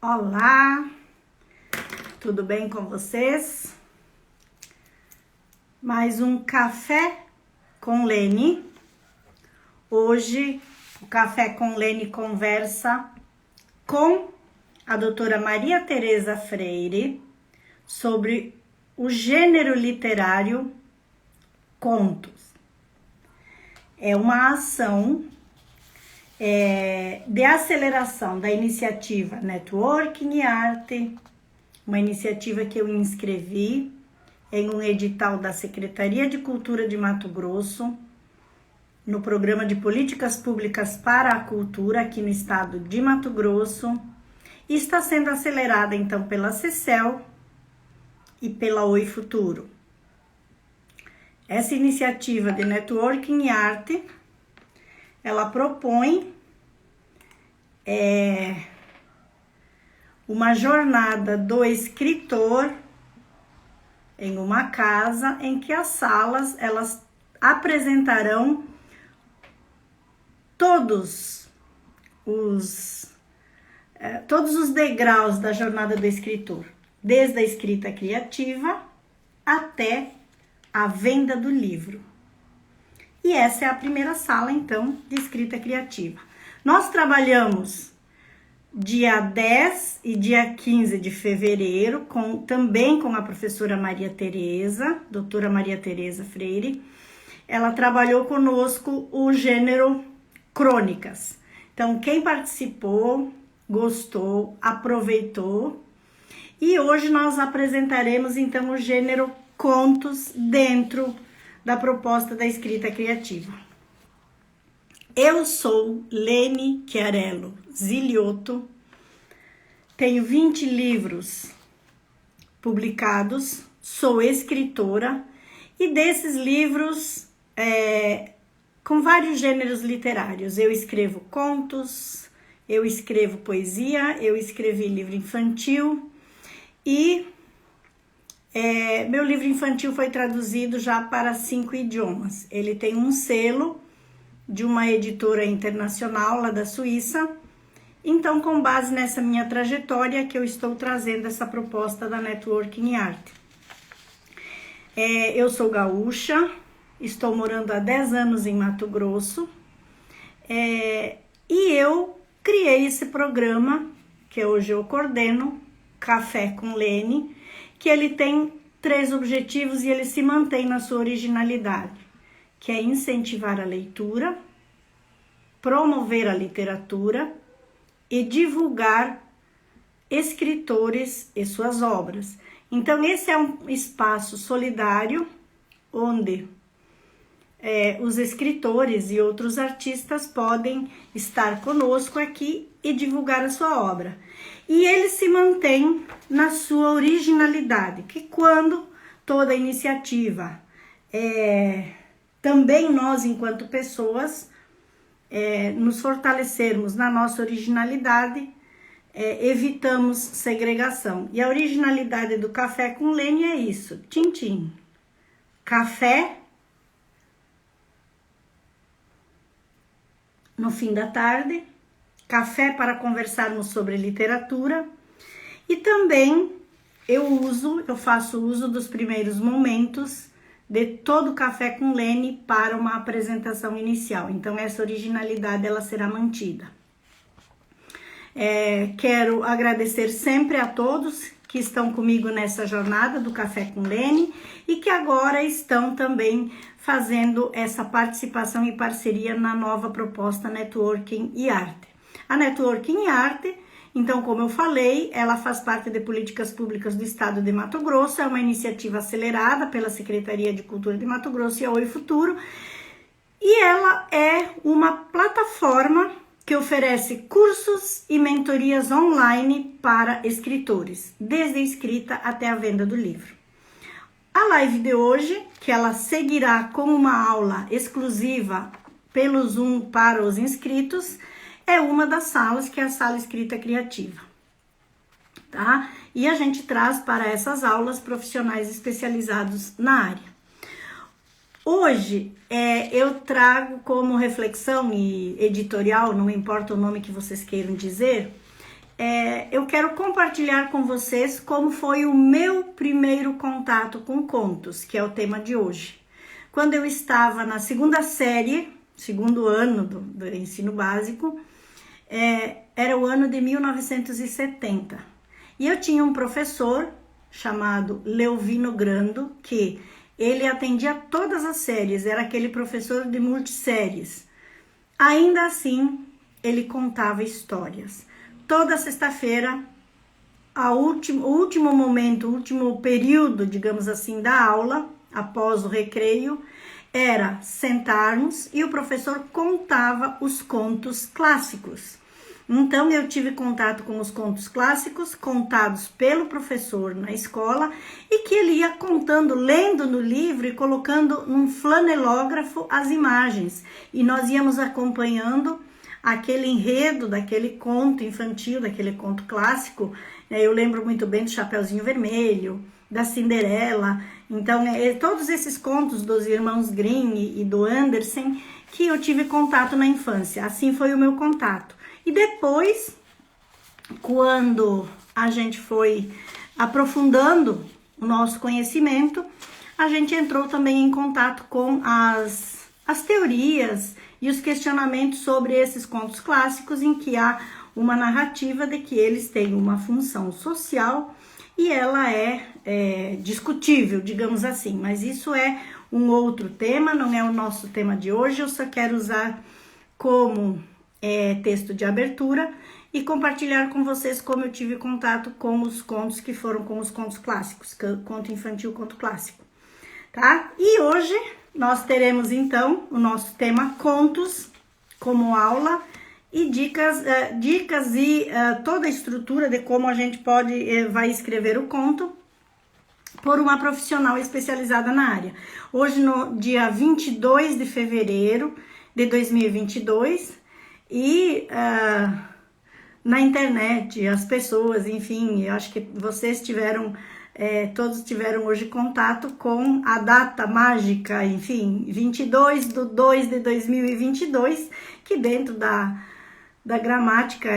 Olá, tudo bem com vocês? Mais um Café com Lene. Hoje, o Café com Lene conversa com a doutora Maria Tereza Freire sobre o gênero literário contos. É uma ação de aceleração da iniciativa Networking e Arte, uma iniciativa que eu inscrevi em um edital da Secretaria de Cultura de Mato Grosso, no programa de Políticas Públicas para a Cultura aqui no estado de Mato Grosso, e está sendo acelerada então pela CECEL e pela Oi Futuro. Essa iniciativa de Networking e Arte, ela propõe uma jornada do escritor em uma casa em que as salas elas apresentarão todos os degraus da jornada do escritor, desde a escrita criativa até a venda do livro. E essa é a primeira sala, então, de escrita criativa. Nós trabalhamos dia 10 e dia 15 de fevereiro, também com a professora Maria Tereza, doutora Maria Tereza Freire. Ela trabalhou conosco o gênero crônicas. Então, quem participou, gostou, aproveitou. E hoje nós apresentaremos, então, o gênero contos dentro da proposta da escrita criativa. Eu sou Lene Chiarello Ziliotto, tenho 20 livros publicados, sou escritora e desses livros com vários gêneros literários. Eu escrevo contos, eu escrevo poesia, eu escrevi livro infantil e meu livro infantil foi traduzido já para 5 idiomas. Ele tem um selo de uma editora internacional lá da Suíça. Então, com base nessa minha trajetória, que eu estou trazendo essa proposta da Networking e Arte. Eu sou gaúcha, estou morando há 10 anos em Mato Grosso, e eu criei esse programa, que hoje eu coordeno, Café com Lene, que ele tem 3 objetivos e ele se mantém na sua originalidade, que é incentivar a leitura, promover a literatura e divulgar escritores e suas obras. Então, esse é um espaço solidário onde os escritores e outros artistas podem estar conosco aqui e divulgar a sua obra. E ele se mantém na sua originalidade, que quando toda iniciativa, também nós enquanto pessoas, nos fortalecermos na nossa originalidade, evitamos segregação. E a originalidade do Café com Lene é isso, tchim-tchim, café no fim da tarde, café para conversarmos sobre literatura e também eu faço uso dos primeiros momentos de todo o Café com Lene para uma apresentação inicial. Então, essa originalidade ela será mantida. Quero agradecer sempre a todos que estão comigo nessa jornada do Café com Lene e que agora estão também fazendo essa participação e parceria na nova proposta Networking e Arte. A Networking e Arte, então, como eu falei, ela faz parte de políticas públicas do estado de Mato Grosso, é uma iniciativa acelerada pela Secretaria de Cultura de Mato Grosso e a Oi Futuro, e ela é uma plataforma que oferece cursos e mentorias online para escritores, desde a escrita até a venda do livro. A live de hoje, que ela seguirá com uma aula exclusiva pelo Zoom para os inscritos, é uma das salas, que é a sala escrita criativa, tá? E a gente traz para essas aulas profissionais especializados na área. Hoje, eu trago como reflexão e editorial, não importa o nome que vocês queiram dizer, eu quero compartilhar com vocês como foi o meu primeiro contato com contos, que é o tema de hoje. Quando eu estava na segunda série, segundo ano do ensino básico, era o ano de 1970. E eu tinha um professor chamado Leovino Grando, que ele atendia todas as séries, era aquele professor de multisséries. Ainda assim, ele contava histórias. Toda sexta-feira, o último momento, o último período, digamos assim, da aula, após o recreio, era sentarmos e o professor contava os contos clássicos. Então, eu tive contato com os contos clássicos contados pelo professor na escola e que ele ia contando, lendo no livro e colocando num flanelógrafo as imagens. E nós íamos acompanhando aquele enredo daquele conto infantil, daquele conto clássico. Eu lembro muito bem do Chapeuzinho Vermelho, da Cinderela. Então, todos esses contos dos irmãos Grimm e do Andersen que eu tive contato na infância. Assim foi o meu contato. E depois, quando a gente foi aprofundando o nosso conhecimento, a gente entrou também em contato com as teorias e os questionamentos sobre esses contos clássicos, em que há uma narrativa de que eles têm uma função social e ela é discutível, digamos assim. Mas isso é um outro tema, não é o nosso tema de hoje. Eu só quero usar como texto de abertura e compartilhar com vocês como eu tive contato com os contos que foram com os contos clássicos, conto infantil, conto clássico, tá? E hoje nós teremos então o nosso tema contos como aula e dicas e toda a estrutura de como a gente vai escrever o conto por uma profissional especializada na área. Hoje, no dia 22 de fevereiro de 2022, e na internet, as pessoas, enfim, eu acho que vocês todos tiveram hoje contato com a data mágica, enfim, 22/2/2022, que dentro da gramática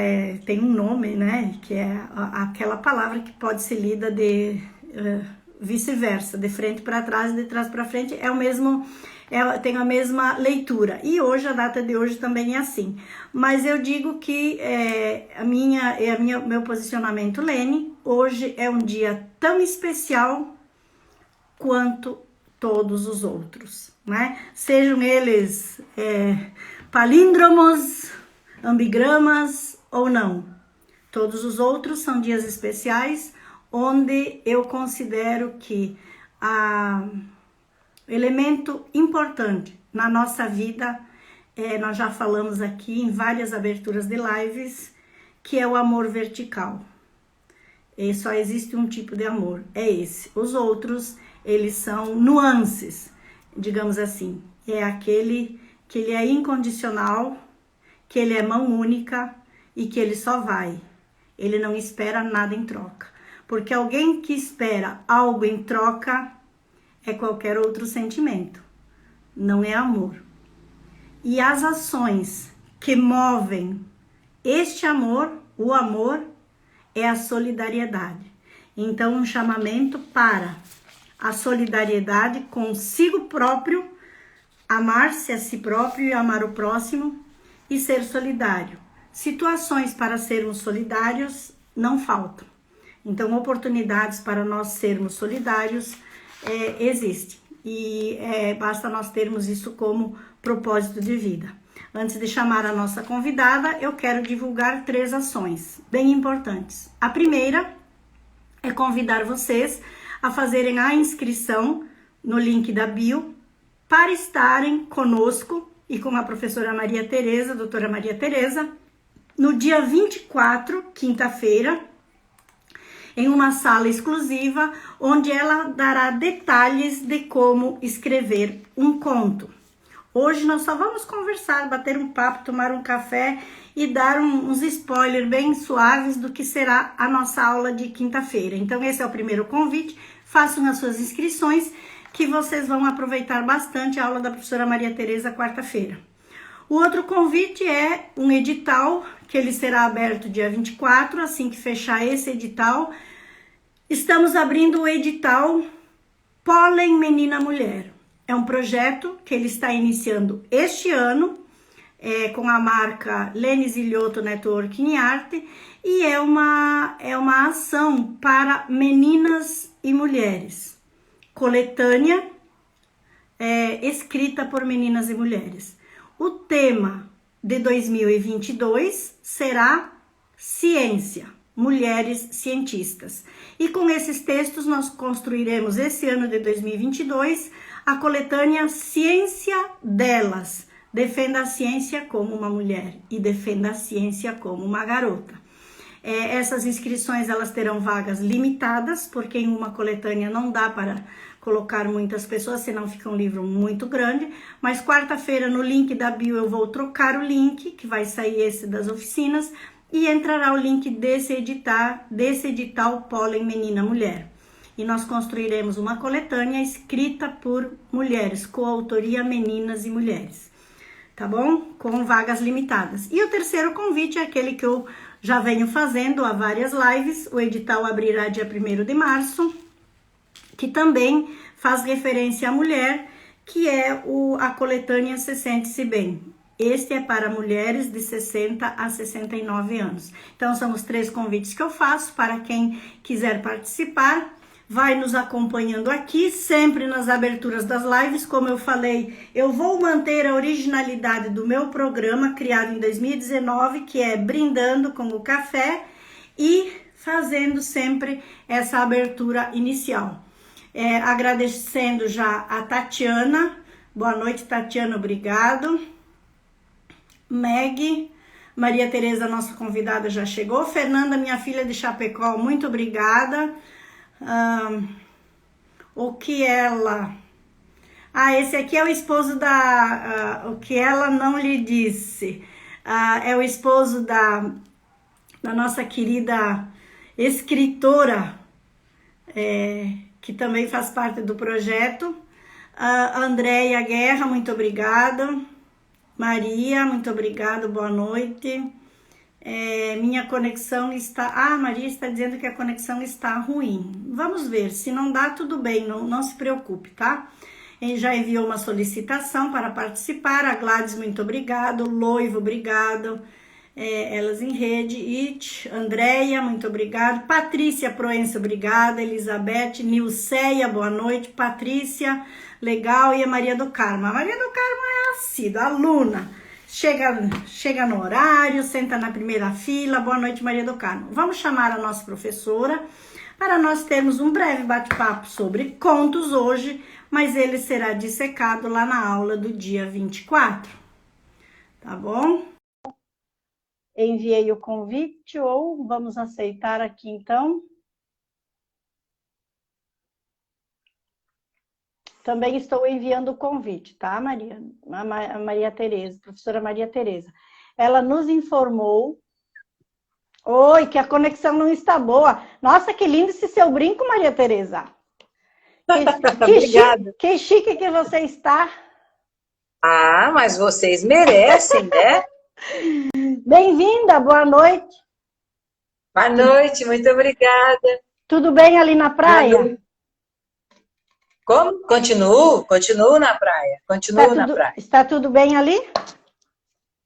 tem um nome, né, que é aquela palavra que pode ser lida de vice-versa, de frente para trás, de trás para frente, tem a mesma leitura. E hoje, a data de hoje também é assim. Mas eu digo que meu posicionamento, Lene, hoje é um dia tão especial quanto todos os outros, né? Sejam eles palíndromos, ambigramas ou não. Todos os outros são dias especiais, onde eu considero que elemento importante na nossa vida, nós já falamos aqui em várias aberturas de lives, que é o amor vertical. E só existe um tipo de amor, é esse. Os outros, eles são nuances, digamos assim. É aquele que ele é incondicional, que ele é mão única e que ele só vai. Ele não espera nada em troca. Porque alguém que espera algo em troca é qualquer outro sentimento, não é amor. E as ações que movem este amor, o amor, é a solidariedade. Então, um chamamento para a solidariedade consigo próprio, amar-se a si próprio e amar o próximo e ser solidário. Situações para sermos solidários não faltam. Então, oportunidades para nós sermos solidários existe e basta nós termos isso como propósito de vida. Antes de chamar a nossa convidada, eu quero divulgar 3 ações bem importantes. A primeira é convidar vocês a fazerem a inscrição no link da bio para estarem conosco e com a professora Maria Tereza, doutora Maria Tereza, no dia 24, quinta-feira, em uma sala exclusiva, onde ela dará detalhes de como escrever um conto. Hoje nós só vamos conversar, bater um papo, tomar um café e dar uns spoilers bem suaves do que será a nossa aula de quinta-feira. Então esse é o primeiro convite, façam as suas inscrições que vocês vão aproveitar bastante a aula da professora Maria Tereza quarta-feira. O outro convite é um edital, que ele será aberto dia 24, assim que fechar esse edital, estamos abrindo o edital Pólen Menina Mulher. É um projeto que ele está iniciando este ano, com a marca Lene Zilioto Network em Arte, e é uma ação para meninas e mulheres, coletânea, escrita por meninas e mulheres. O tema de 2022 será Ciência, Mulheres Cientistas. E com esses textos nós construiremos esse ano de 2022 a coletânea Ciência Delas. Defenda a ciência como uma mulher e defenda a ciência como uma garota. Essas inscrições elas terão vagas limitadas, porque em uma coletânea não dá para colocar muitas pessoas, senão fica um livro muito grande. Mas quarta-feira no link da bio eu vou trocar o link, que vai sair esse das oficinas, e entrará o link desse edital Pólen Menina Mulher. E nós construiremos uma coletânea escrita por mulheres, coautoria meninas e mulheres. Tá bom? Com vagas limitadas. E o terceiro convite é aquele que eu já venho fazendo há várias lives. O edital abrirá dia 1º de março, que também faz referência à mulher, que é a coletânea Se Sente-se Bem. Este é para mulheres de 60 a 69 anos. Então, são os 3 convites que eu faço para quem quiser participar. Vai nos acompanhando aqui, sempre nas aberturas das lives. Como eu falei, eu vou manter a originalidade do meu programa, criado em 2019, que é Brindando com o Café, e fazendo sempre essa abertura inicial. Agradecendo já a Tatiana. Boa noite, Tatiana, obrigado. Meg, Maria Tereza, nossa convidada, já chegou. Fernanda, minha filha de Chapecó, muito obrigada. O que ela... esse aqui é o esposo o que ela não lhe disse. É o esposo da nossa querida escritora, que também faz parte do projeto. Andréia Guerra, muito obrigada. Maria, muito obrigada, boa noite. Minha conexão está... Maria está dizendo que a conexão está ruim. Vamos ver, se não dá, tudo bem, não se preocupe, tá? Ele já enviou uma solicitação para participar. A Gladys, muito obrigado. Loivo, obrigado. Elas em Rede. Andréia, muito obrigado. Patrícia Proença, obrigada. Elizabeth, Nilceia, boa noite. Patrícia, legal. E a Maria do Carmo. A Maria do Carmo é assídua, aluna. Chega no horário, senta na primeira fila. Boa noite, Maria do Carmo. Vamos chamar a nossa professora para nós termos um breve bate-papo sobre contos hoje, mas ele será dissecado lá na aula do dia 24. Tá bom? Enviei o convite, ou vamos aceitar aqui então. Também estou enviando o convite, tá, Maria? A Maria Tereza, professora Maria Tereza. Ela nos informou... Oi, que a conexão não está boa. Nossa, que lindo esse seu brinco, Maria Tereza. Obrigada. Que chique que você está. Mas vocês merecem, né? Bem-vinda, boa noite. Boa noite, muito obrigada. Tudo bem ali na praia? Como? Continuo na praia. Está tudo bem ali?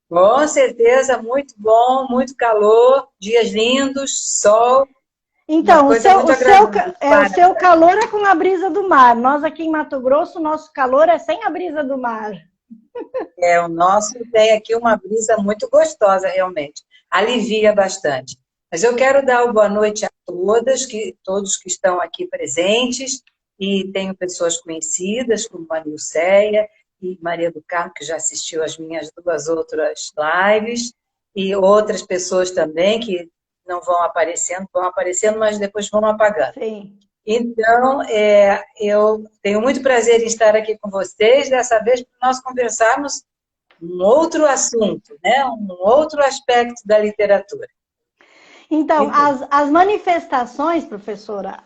Com certeza, muito bom, muito calor, dias lindos, sol. Então, o seu calor é com a brisa do mar. Nós aqui em Mato Grosso, o nosso calor é sem a brisa do mar. O nosso tem aqui uma brisa muito gostosa, realmente. Alivia bastante. Mas eu quero dar uma boa noite a todos que estão aqui presentes. E tenho pessoas conhecidas, como a Nilceia e Maria do Carmo, que já assistiu às minhas 2 outras lives, e outras pessoas também que não vão aparecendo, mas depois vão apagando. Sim. Então, eu tenho muito prazer em estar aqui com vocês, dessa vez para nós conversarmos um outro assunto, né? Um outro aspecto da literatura. Então, as manifestações, professora,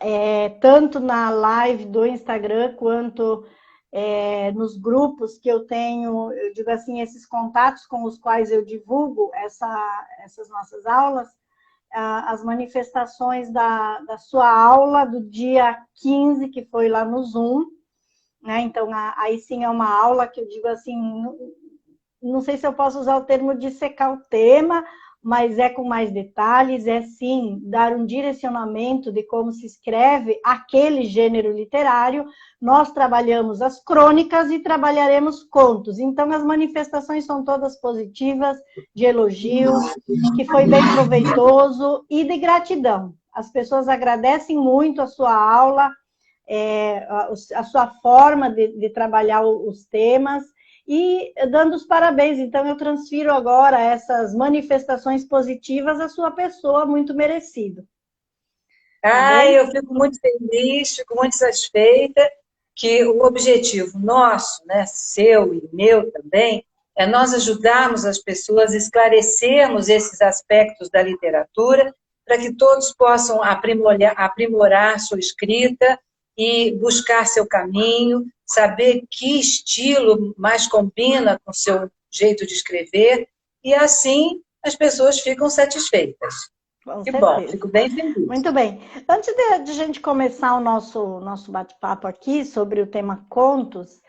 tanto na live do Instagram quanto nos grupos que eu tenho, eu digo assim, esses contatos com os quais eu divulgo essas nossas aulas, as manifestações da sua aula do dia 15, que foi lá no Zoom, né? Então, aí sim é uma aula que eu digo assim, não sei se eu posso usar o termo de secar o tema, mas é com mais detalhes, é sim dar um direcionamento de como se escreve aquele gênero literário. Nós trabalhamos as crônicas e trabalharemos contos. Então, as manifestações são todas positivas, de elogios, que foi bem proveitoso e de gratidão. As pessoas agradecem muito a sua aula, a sua forma de trabalhar os temas, e dando os parabéns. Então, eu transfiro agora essas manifestações positivas à sua pessoa, muito merecido. Tá bem? Eu fico muito feliz, fico muito satisfeita que o objetivo nosso, né, seu e meu também, é nós ajudarmos as pessoas a esclarecermos esses aspectos da literatura para que todos possam aprimorar sua escrita e buscar seu caminho, saber que estilo mais combina com o seu jeito de escrever, e assim as pessoas ficam satisfeitas. Com Que certeza. bom, fico bem feliz. Muito bem. Antes de a gente começar o nosso bate-papo aqui sobre o tema contos,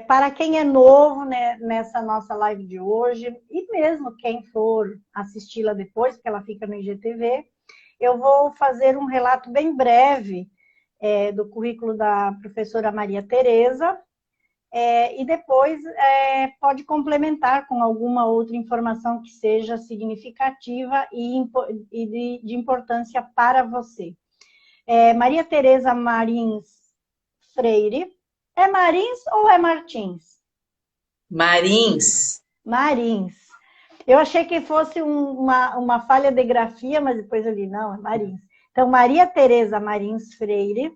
para quem é novo, né, nessa nossa live de hoje, e mesmo quem for assisti-la depois, porque ela fica no IGTV, eu vou fazer um relato bem breve do currículo da professora Maria Tereza, e depois pode complementar com alguma outra informação que seja significativa e de importância para você. Maria Tereza Marins Freire. É Marins ou é Martins? Marins. Marins. Eu achei que fosse uma falha de grafia, mas depois eu li, não, é Marins. Então, Maria Tereza Marins Freire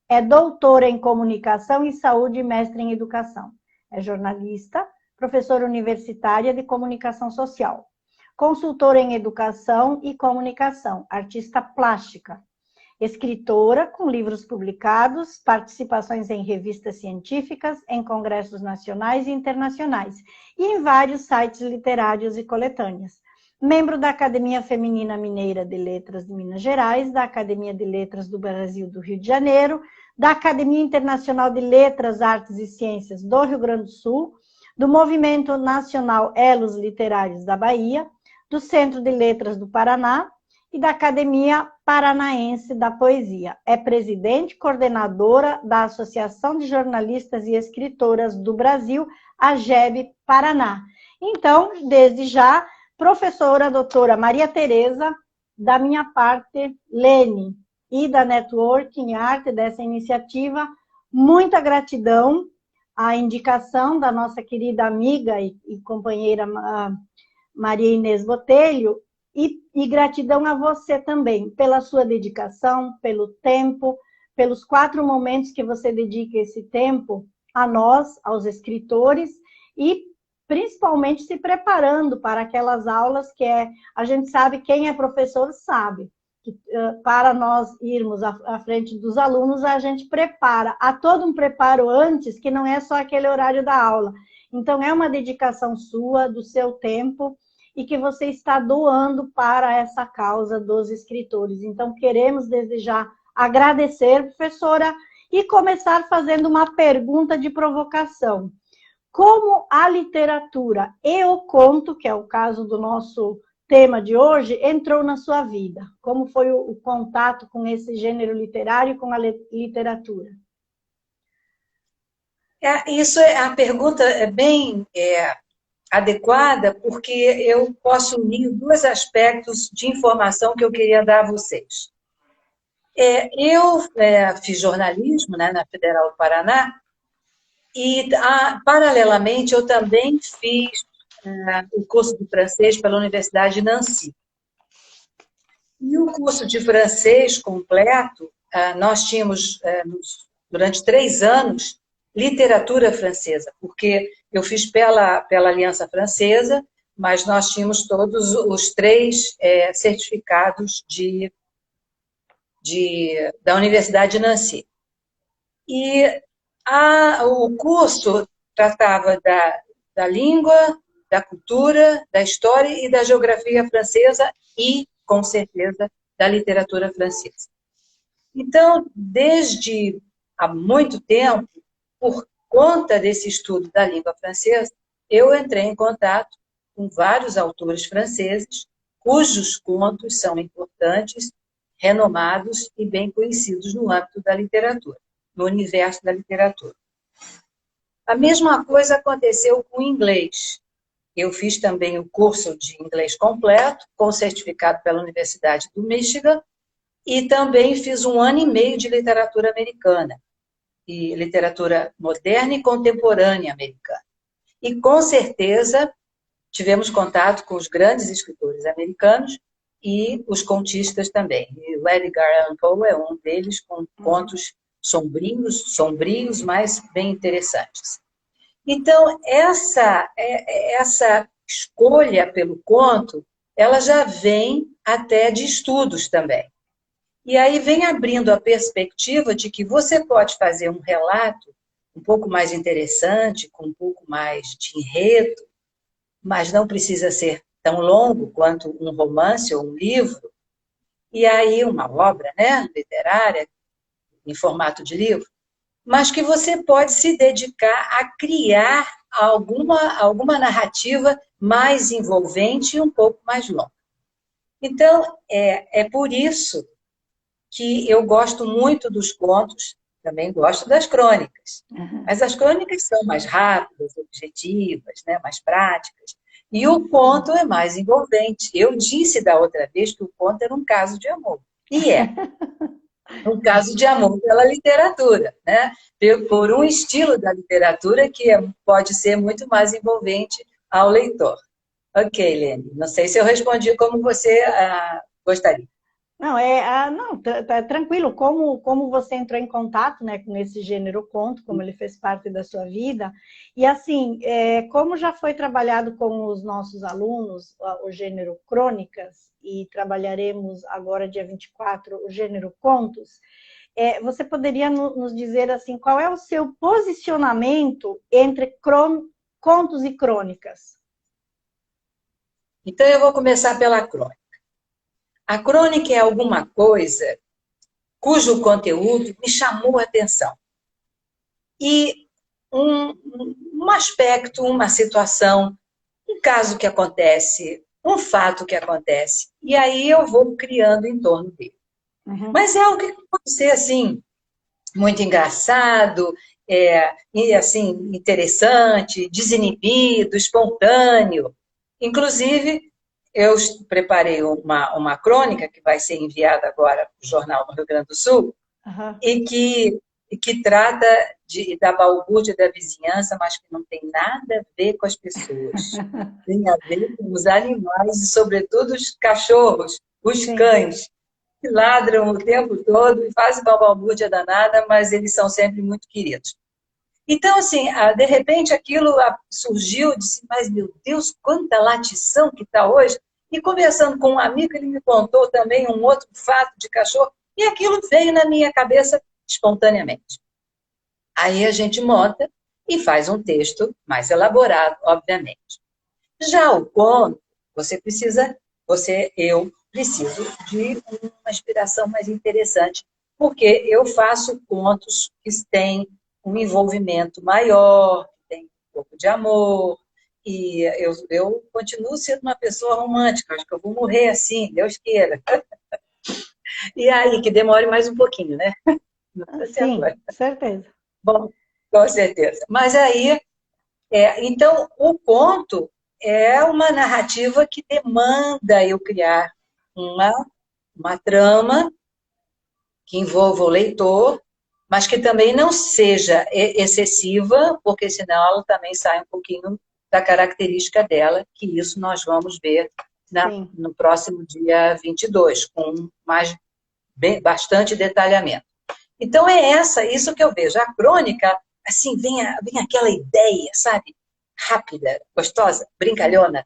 é doutora em comunicação e saúde e mestre em educação. É jornalista, professora universitária de comunicação social, consultora em educação e comunicação, artista plástica, escritora com livros publicados, participações em revistas científicas, em congressos nacionais e internacionais e em vários sites literários e coletâneas. Membro da Academia Feminina Mineira de Letras de Minas Gerais, da Academia de Letras do Brasil do Rio de Janeiro, da Academia Internacional de Letras, Artes e Ciências do Rio Grande do Sul, do Movimento Nacional Elos Literários da Bahia, do Centro de Letras do Paraná e da Academia Paranaense da Poesia. É presidente coordenadora da Associação de Jornalistas e Escritoras do Brasil, AGEB Paraná. Então, desde já, professora doutora Maria Tereza, da minha parte, Lene, e da Networking Arte, dessa iniciativa, muita gratidão à indicação da nossa querida amiga e companheira Maria Inês Botelho, e gratidão a você também, pela sua dedicação, pelo tempo, pelos 4 momentos que você dedica esse tempo a nós, aos escritores, e principalmente se preparando para aquelas aulas que a gente sabe, quem é professor sabe, que para nós irmos à frente dos alunos, a gente prepara, há todo um preparo antes, que não é só aquele horário da aula. Então, é uma dedicação sua, do seu tempo, e que você está doando para essa causa dos escritores. Então, queremos desde já agradecer, professora, e começar fazendo uma pergunta de provocação. Como a literatura e o conto, que é o caso do nosso tema de hoje, entrou na sua vida? Como foi o contato com esse gênero literário e com a literatura? A pergunta é bem adequada, porque eu posso unir 2 aspectos de informação que eu queria dar a vocês. Eu fiz jornalismo, né, na Federal do Paraná, e, paralelamente, eu também fiz o curso de francês pela Universidade de Nancy. E o curso de francês completo, nós tínhamos, durante 3 anos, literatura francesa, porque eu fiz pela Aliança Francesa, mas nós tínhamos todos os 3 certificados da Universidade de Nancy. E O curso tratava da língua, da cultura, da história e da geografia francesa e, com certeza, da literatura francesa. Então, desde há muito tempo, por conta desse estudo da língua francesa, eu entrei em contato com vários autores franceses, cujos contos são importantes, renomados e bem conhecidos no âmbito da literatura, no universo da literatura. A mesma coisa aconteceu com o inglês. Eu fiz também o curso de inglês completo, com certificado pela Universidade do Michigan, e também fiz 1 ano e meio de literatura americana, e literatura moderna e contemporânea americana. E, com certeza, tivemos contato com os grandes escritores americanos e os contistas também. E o Edgar Allan Poe é um deles, com contos sombrios, mas bem interessantes. Então, essa escolha pelo conto, ela já vem até de estudos também. E aí vem abrindo a perspectiva de que você pode fazer um relato um pouco mais interessante, com um pouco mais de enredo, mas não precisa ser tão longo quanto um romance ou um livro, e aí uma obra, né, literária, em formato de livro, mas que você pode se dedicar a criar alguma narrativa mais envolvente e um pouco mais longa. Então, é por isso que eu gosto muito dos contos, também gosto das crônicas. Mas as crônicas são mais rápidas, objetivas, né, mais práticas. E o conto é mais envolvente. Eu disse da outra vez que o conto era um caso de amor. E é. Um caso de amor pela literatura, né? Por um estilo da literatura que pode ser muito mais envolvente ao leitor. Ok, Lene. Não sei se eu respondi como você gostaria. Não, não, tá tranquilo. Como você entrou em contato, né, com esse gênero conto, como ele fez parte da sua vida, e assim, como já foi trabalhado com os nossos alunos o gênero crônicas, e trabalharemos agora, dia 24, o gênero contos, você poderia nos dizer assim, qual é o seu posicionamento entre contos e crônicas? Então, eu vou começar pela crônica. A crônica é alguma coisa cujo conteúdo me chamou a atenção. E um aspecto, uma situação, um caso que acontece, um fato que acontece, e aí eu vou criando em torno dele. Mas é algo que pode ser, assim, muito engraçado, e assim, interessante, desinibido, espontâneo. Inclusive, eu preparei uma crônica que vai ser enviada agora para o Jornal do Rio Grande do Sul, e que trata da balbúrdia da vizinhança, mas que não tem nada a ver com as pessoas. Tem a ver com os animais, e sobretudo os cachorros, os cães, que ladram o tempo todo e fazem uma balbúrdia danada, mas eles são sempre muito queridos. Então, assim, de repente aquilo surgiu, disse, mas meu Deus, quanta latição que está hoje. E conversando com um amigo, ele me contou também um outro fato de cachorro, e aquilo veio na minha cabeça espontaneamente. Aí a gente monta e faz um texto mais elaborado, obviamente. Já o conto, eu preciso de uma inspiração mais interessante, porque eu faço contos que têm um envolvimento maior, tem um pouco de amor, e eu continuo sendo uma pessoa romântica, acho que eu vou morrer assim, Deus queira. E aí, que demore mais um pouquinho, né? Sim, certeza. Bom, com certeza. Mas aí, então, o conto é uma narrativa que demanda eu criar uma trama que envolva o leitor, mas que também não seja excessiva, porque senão ela também sai um pouquinho da característica dela, que isso nós vamos ver no próximo dia 22, com bastante detalhamento. Então, isso que eu vejo. A crônica, assim, vem aquela ideia, sabe? Rápida, gostosa, brincalhona.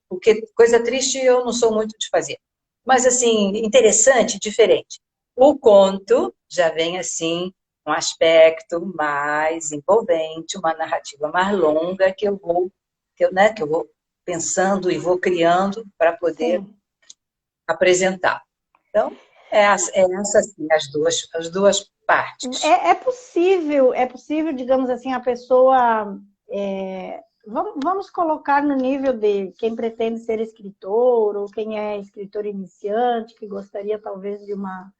Porque coisa triste eu não sou muito de fazer. Mas, assim, interessante, diferente. O conto já vem, assim, um aspecto mais envolvente, uma narrativa mais longa que eu vou pensando e vou criando para poder Sim. apresentar. Então, essa assim, as duas partes. É possível, digamos assim, a pessoa... vamos colocar no nível de quem pretende ser escritor, ou quem é escritor iniciante, que gostaria talvez de uma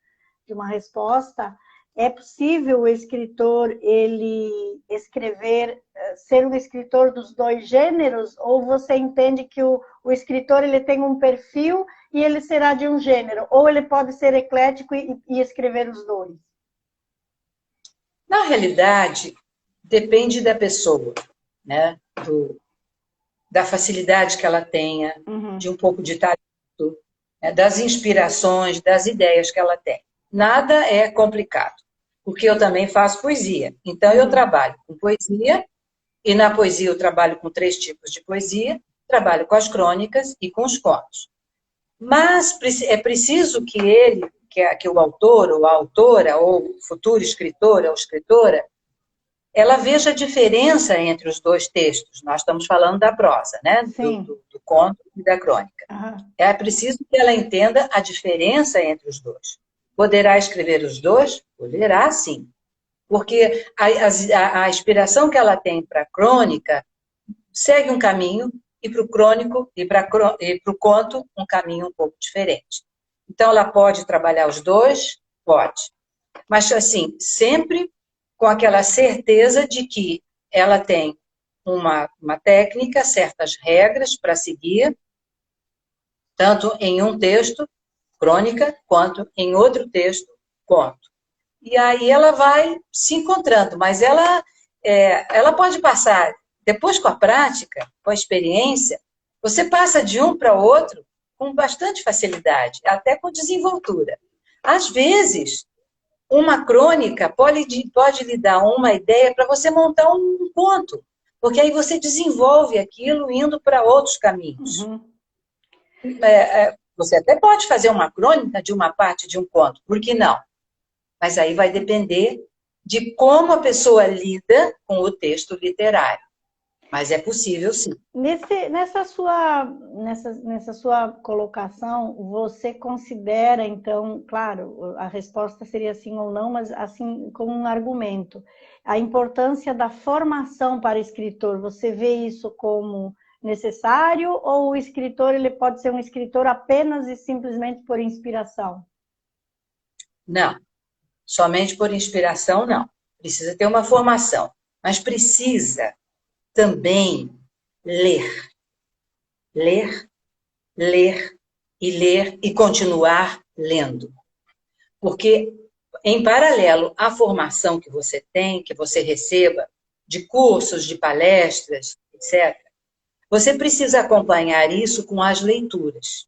resposta. É possível o escritor ele escrever, ser um escritor dos dois gêneros, ou você entende que o escritor ele tem um perfil e ele será de um gênero, ou ele pode ser eclético e escrever os dois? Na realidade, depende da pessoa, né? Da facilidade que ela tenha, de um pouco de talento, né? Das inspirações, das ideias que ela tem. Nada é complicado, porque eu também faço poesia. Então, eu trabalho com poesia, e na poesia eu trabalho com 3 tipos de poesia, trabalho com as crônicas e com os contos. Mas é preciso que que o autor ou a autora, ou o futuro escritor ou escritora, ela veja a diferença entre os dois textos. Nós estamos falando da prosa, né? Do conto e da crônica. Uhum. É preciso que ela entenda a diferença entre os dois. Poderá escrever os dois? Poderá, sim. Porque a inspiração que ela tem para a crônica segue um caminho, e para o crônico e para o conto um caminho um pouco diferente. Então, ela pode trabalhar os dois? Pode. Mas, assim, sempre com aquela certeza de que ela tem uma técnica, certas regras para seguir, tanto em um texto, crônica, quanto em outro texto, conto. E aí ela vai se encontrando, mas ela pode passar, depois com a prática, com a experiência, você passa de um para outro com bastante facilidade, até com desenvoltura. Às vezes, uma crônica pode lhe dar uma ideia para você montar um conto, porque aí você desenvolve aquilo indo para outros caminhos. Você até pode fazer uma crônica de uma parte de um conto, por que não? Mas aí vai depender de como a pessoa lida com o texto literário. Mas é possível, sim. Nessa sua colocação, você considera, então, claro, a resposta seria sim ou não, mas assim, como um argumento, a importância da formação para escritor, você vê isso como necessário, ou o escritor ele pode ser um escritor apenas e simplesmente por inspiração? Não. Somente por inspiração, não. Precisa ter uma formação. Mas precisa também ler. Ler, ler e ler e continuar lendo. Porque, em paralelo à formação que você tem, que você receba, de cursos, de palestras, etc., você precisa acompanhar isso com as leituras.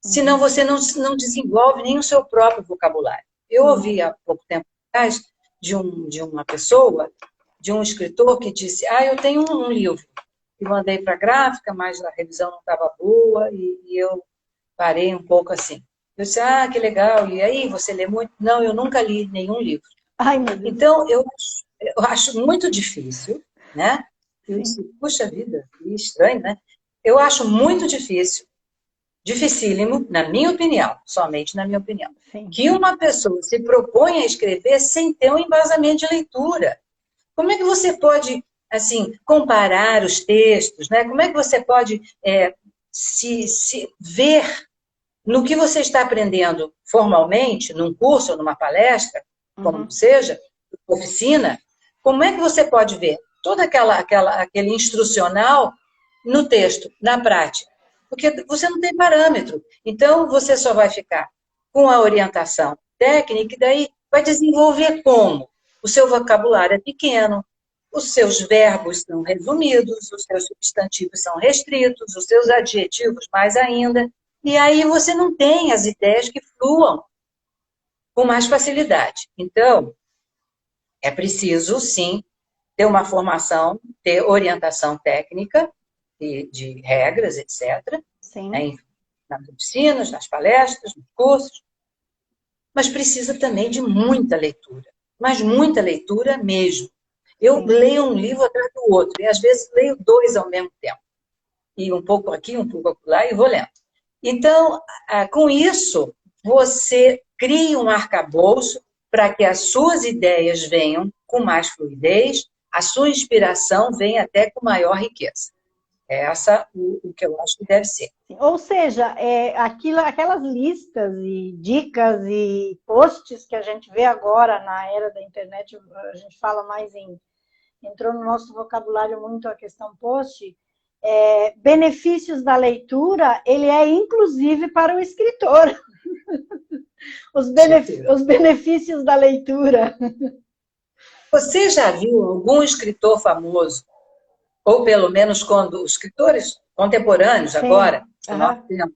Senão você não desenvolve nem o seu próprio vocabulário. Eu ouvi há pouco tempo atrás de uma pessoa, de um escritor que disse, eu tenho um livro que mandei para a gráfica, mas a revisão não estava boa e eu parei um pouco assim. Eu disse, que legal, e aí, você lê muito? Não, eu nunca li nenhum livro. Ai, meu Deus. Então, eu acho muito difícil, né? Eu Sim. disse, puxa vida, que estranho, né? Eu acho muito difícil, dificílimo, na minha opinião, somente na minha opinião, Sim. que uma pessoa se propõe a escrever sem ter um embasamento de leitura. Como é que você pode, assim, comparar os textos, né? Como é que você pode se ver no que você está aprendendo formalmente, num curso ou numa palestra, como seja, oficina, como é que você pode ver todo aquele instrucional no texto, na prática? Porque você não tem parâmetro. Então, você só vai ficar com a orientação técnica e daí vai desenvolver como? O seu vocabulário é pequeno, os seus verbos são resumidos, os seus substantivos são restritos, os seus adjetivos mais ainda. E aí você não tem as ideias que fluam com mais facilidade. Então, é preciso, sim, ter uma formação, ter orientação técnica de regras, etc., né, nas oficinas, nas palestras, nos cursos, mas precisa também de muita leitura. mas muita leitura mesmo. Eu Sim. leio um livro atrás do outro, e às vezes leio 2 ao mesmo tempo. E um pouco aqui, um pouco lá, e vou lendo. Então, com isso, você cria um arcabouço para que as suas ideias venham com mais fluidez, a sua inspiração venha até com maior riqueza. É essa o que eu acho que deve ser. Ou seja, aquelas listas e dicas e posts que a gente vê agora na era da internet, a gente fala mais entrou no nosso vocabulário muito a questão post, benefícios da leitura, ele é inclusive para o escritor. Os benefícios da leitura. Você já viu algum escritor famoso, ou pelo menos quando os escritores contemporâneos agora, do nosso tempo,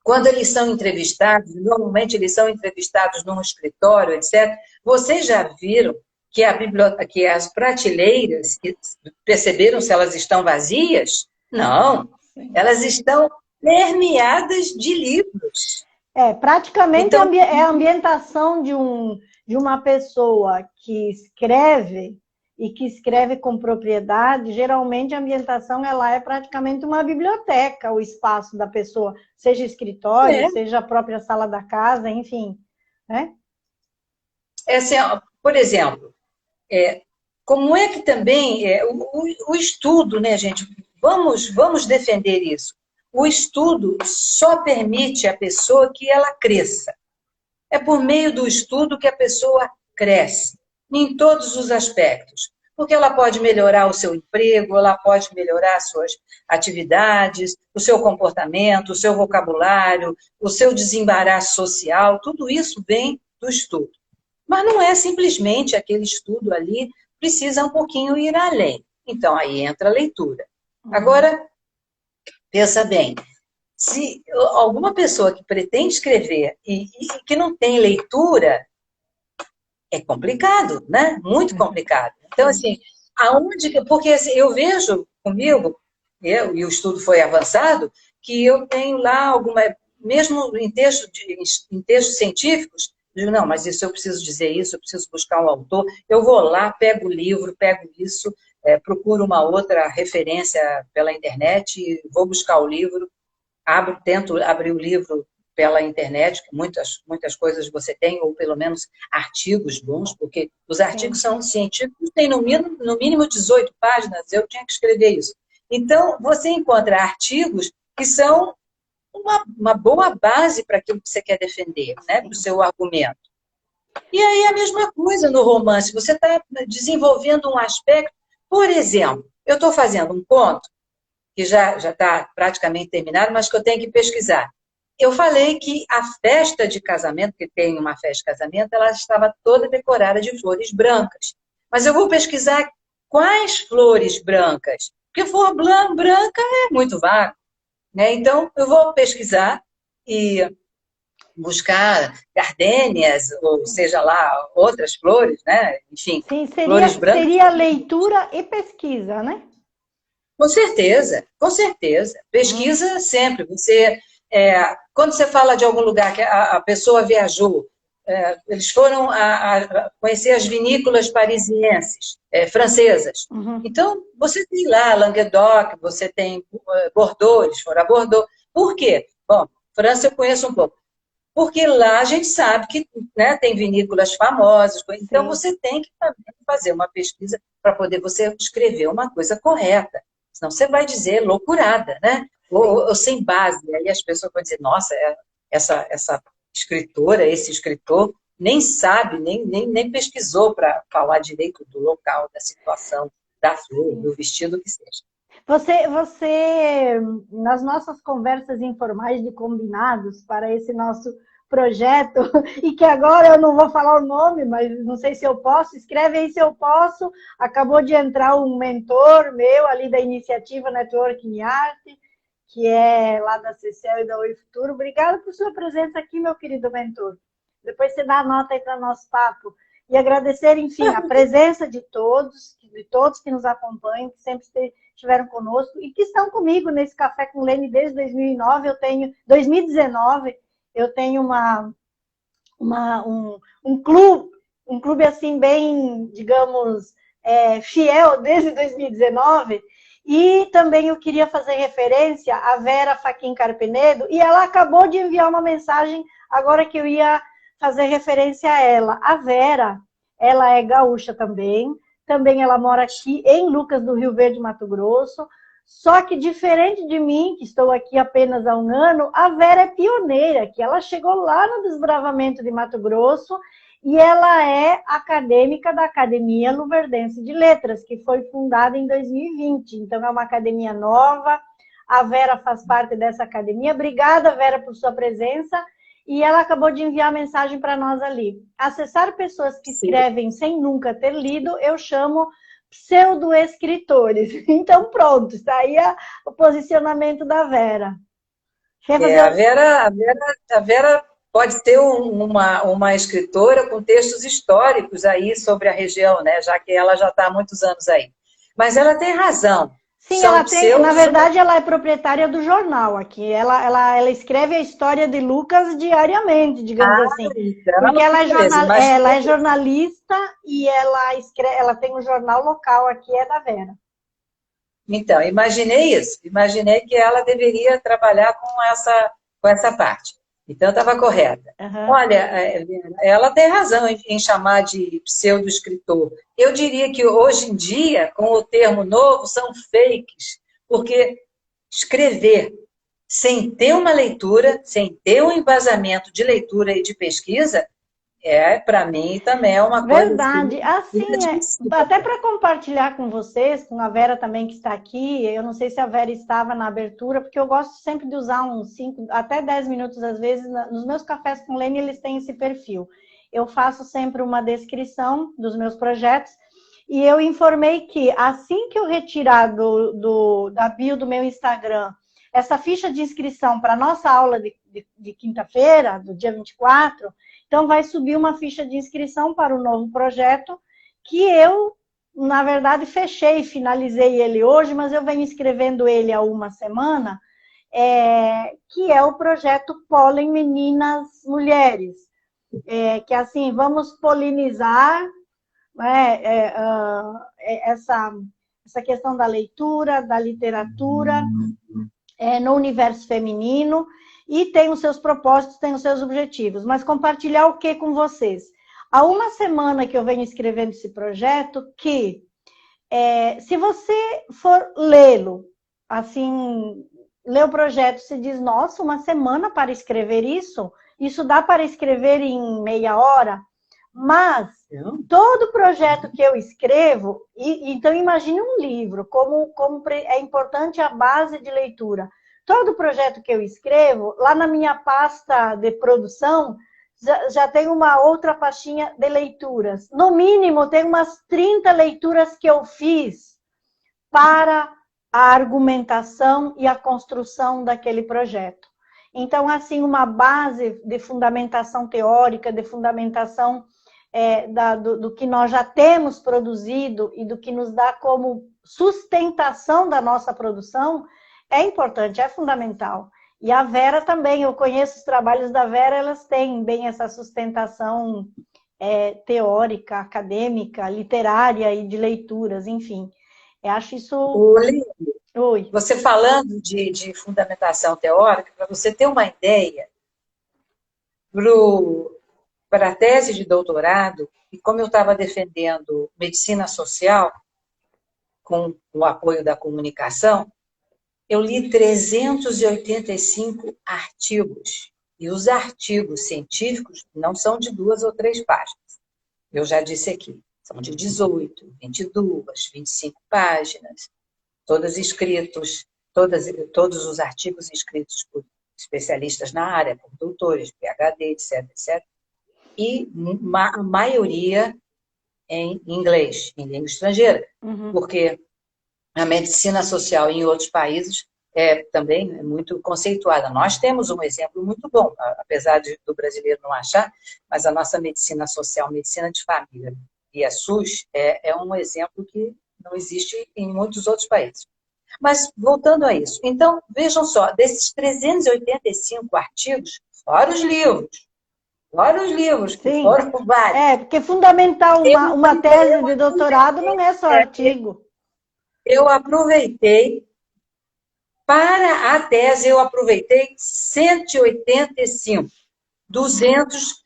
quando eles são entrevistados, normalmente eles são entrevistados num escritório, etc., vocês já viram que as prateleiras, perceberam se elas estão vazias? Não, elas estão permeadas de livros. Praticamente então, é a ambientação de uma pessoa que escreve e que escreve com propriedade. Geralmente a ambientação ela é praticamente uma biblioteca, o espaço da pessoa, seja escritório, seja a própria sala da casa, enfim, né? Por exemplo, como é que também o estudo, né, gente? Vamos defender isso. O estudo só permite à pessoa que ela cresça. É por meio do estudo que a pessoa cresce, em todos os aspectos. Porque ela pode melhorar o seu emprego, ela pode melhorar as suas atividades, o seu comportamento, o seu vocabulário, o seu desembaraço social, tudo isso vem do estudo. Mas não é simplesmente aquele estudo ali, precisa um pouquinho ir além. Então, aí entra a leitura. Agora, pensa bem, se alguma pessoa que pretende escrever e que não tem leitura, é complicado, né? Muito complicado. Então, assim, porque assim, eu vejo comigo, e o estudo foi avançado, que eu tenho lá mesmo em textos científicos, eu digo, não, mas isso eu preciso dizer isso, eu preciso buscar um autor, eu vou lá, pego o livro, pego isso, procuro uma outra referência pela internet, vou buscar o livro, tento abrir o livro pela internet, que muitas coisas você tem, ou pelo menos artigos bons, porque os artigos são científicos, tem no mínimo 18 páginas, eu tinha que escrever isso. Então, você encontra artigos que são uma boa base para aquilo que você quer defender, né, para o seu argumento. E aí a mesma coisa no romance, você está desenvolvendo um aspecto, por exemplo, eu estou fazendo um conto, que já está praticamente terminado, mas que eu tenho que pesquisar. Eu falei que a festa de casamento, que tem uma festa de casamento, ela estava toda decorada de flores brancas. Mas eu vou pesquisar quais flores brancas, porque flor branca é muito vago, né? Então, eu vou pesquisar e buscar gardênias, ou seja lá, outras flores, né? Enfim, sim, flores brancas. Seria leitura e pesquisa, né? Com certeza, com certeza. Pesquisa sempre. Quando você fala de algum lugar que a pessoa viajou, eles foram a conhecer as vinícolas parisienses, francesas. Então, você tem lá Languedoc, você tem Bordeaux, eles foram a Bordeaux. Por quê? Bom, França eu conheço um pouco. Porque lá a gente sabe que, né, tem vinícolas famosas. Então, você tem que fazer uma pesquisa para poder você escrever uma coisa correta. Senão você vai dizer loucurada, né? Ou sem base. Aí as pessoas vão dizer, nossa, essa escritora, esse escritor, nem sabe, nem pesquisou para falar direito do local, da situação, da flor, do vestido, que seja. Você, nas nossas conversas informais de combinados para esse nosso projeto, e que agora eu não vou falar o nome, mas não sei se eu posso, escreve aí se eu posso, acabou de entrar um mentor meu ali da iniciativa Networking Art, que é lá da CCEL e da Oi Futuro. Obrigada por sua presença aqui, meu querido mentor. Depois você dá a nota aí para o nosso papo. E agradecer, enfim, a presença de todos que nos acompanham, que sempre estiveram conosco e que estão comigo nesse Café com Lene desde 2019. Eu tenho um um clube assim bem, digamos, fiel desde 2019. E também eu queria fazer referência à Vera Fachin Carpenedo, e ela acabou de enviar uma mensagem agora que eu ia fazer referência a ela. A Vera, ela é gaúcha também ela mora aqui em Lucas do Rio Verde, Mato Grosso, só que diferente de mim, que estou aqui apenas há 1 ano, a Vera é pioneira, que ela chegou lá no desbravamento de Mato Grosso e ela é acadêmica da Academia Luverdense de Letras, que foi fundada em 2020. Então, é uma academia nova, a Vera faz parte dessa academia. Obrigada, Vera, por sua presença. E ela acabou de enviar mensagem para nós ali. Acessar pessoas que escrevem sem nunca ter lido, eu chamo pseudo-escritores. Então, pronto, está aí o posicionamento da Vera. A Vera pode ser uma escritora com textos históricos aí sobre a região, né? Já que ela já está há muitos anos aí. Mas ela tem razão. Sim, ela tem, na verdade, ela é proprietária do jornal aqui. Ela escreve a história de Lucas diariamente, digamos assim. Então, porque ela é jornalista e ela tem um jornal local aqui, é da Vera. Então, imaginei isso. Imaginei que ela deveria trabalhar com essa parte. Então, estava correta. Uhum. Olha, ela tem razão em chamar de pseudo-escritor. Eu diria que hoje em dia, com o termo novo, são fakes, porque escrever sem ter uma leitura, sem ter um embasamento de leitura e de pesquisa, para mim, também é uma coisa... Verdade. Assim, até para compartilhar com vocês, com a Vera também que está aqui, eu não sei se a Vera estava na abertura, porque eu gosto sempre de usar uns 5, até 10 minutos, às vezes, nos meus cafés com Lene, eles têm esse perfil. Eu faço sempre uma descrição dos meus projetos, e eu informei que, assim que eu retirar da bio do meu Instagram, essa ficha de inscrição para a nossa aula de quinta-feira, do dia 24, então vai subir uma ficha de inscrição para o novo projeto, que eu, na verdade, fechei, finalizei ele hoje, mas eu venho escrevendo ele há 1 semana, que é o projeto Pólen Meninas Mulheres, que assim, vamos polinizar essa questão da leitura, da literatura, no universo feminino, e tem os seus propósitos, tem os seus objetivos. Mas compartilhar o que com vocês? Há 1 semana que eu venho escrevendo esse projeto, que se você for lê-lo, assim, ler o projeto, se diz, nossa, 1 semana para escrever isso dá para escrever em meia hora, mas todo projeto que eu escrevo, então imagine um livro, como é importante a base de leitura. Todo projeto que eu escrevo, lá na minha pasta de produção, já tem uma outra pastinha de leituras. No mínimo, tem umas 30 leituras que eu fiz para a argumentação e a construção daquele projeto. Então, assim, uma base de fundamentação teórica, de fundamentação do que nós já temos produzido e do que nos dá como sustentação da nossa produção, é importante, é fundamental. E a Vera também, eu conheço os trabalhos da Vera, elas têm bem essa sustentação teórica, acadêmica, literária e de leituras, enfim. Eu acho isso... Oi. Você falando de fundamentação teórica, para você ter uma ideia, para a tese de doutorado, e como eu estava defendendo medicina social, com o apoio da comunicação, eu li 385 artigos. E os artigos científicos não são de 2 ou 3 páginas. Eu já disse aqui, são de 18, 22, 25 páginas, todos escritos, todos os artigos escritos por especialistas na área, por doutores, PhD, etc, etc. E a maioria em inglês, em língua estrangeira, porque a medicina social em outros países também é muito conceituada. Nós temos um exemplo muito bom, apesar do brasileiro não achar, mas a nossa medicina social, medicina de família e a SUS é um exemplo que não existe em muitos outros países. Mas, voltando a isso, então, vejam só, desses 385 artigos, fora os livros, Fora os livros, que Sim. foram vários. Porque fundamentar uma tese de doutorado não é só artigo. Eu aproveitei, para a tese, eu aproveitei 185. 200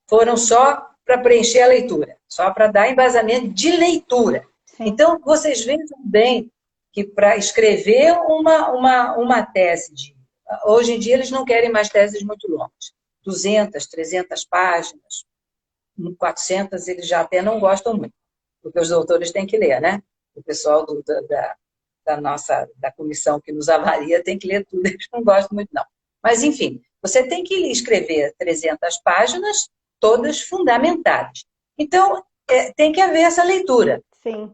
foram só para preencher a leitura, só para dar embasamento de leitura. Sim. Então, vocês vejam bem que para escrever uma tese, hoje em dia eles não querem mais teses muito longas, 200, 300 páginas, 400 eles já até não gostam muito, porque os doutores têm que ler, né? O pessoal da comissão que nos avalia tem que ler tudo, eles não gostam muito não. Mas, enfim, você tem que escrever 300 páginas, todas fundamentadas. Então, tem que haver essa leitura. Sim.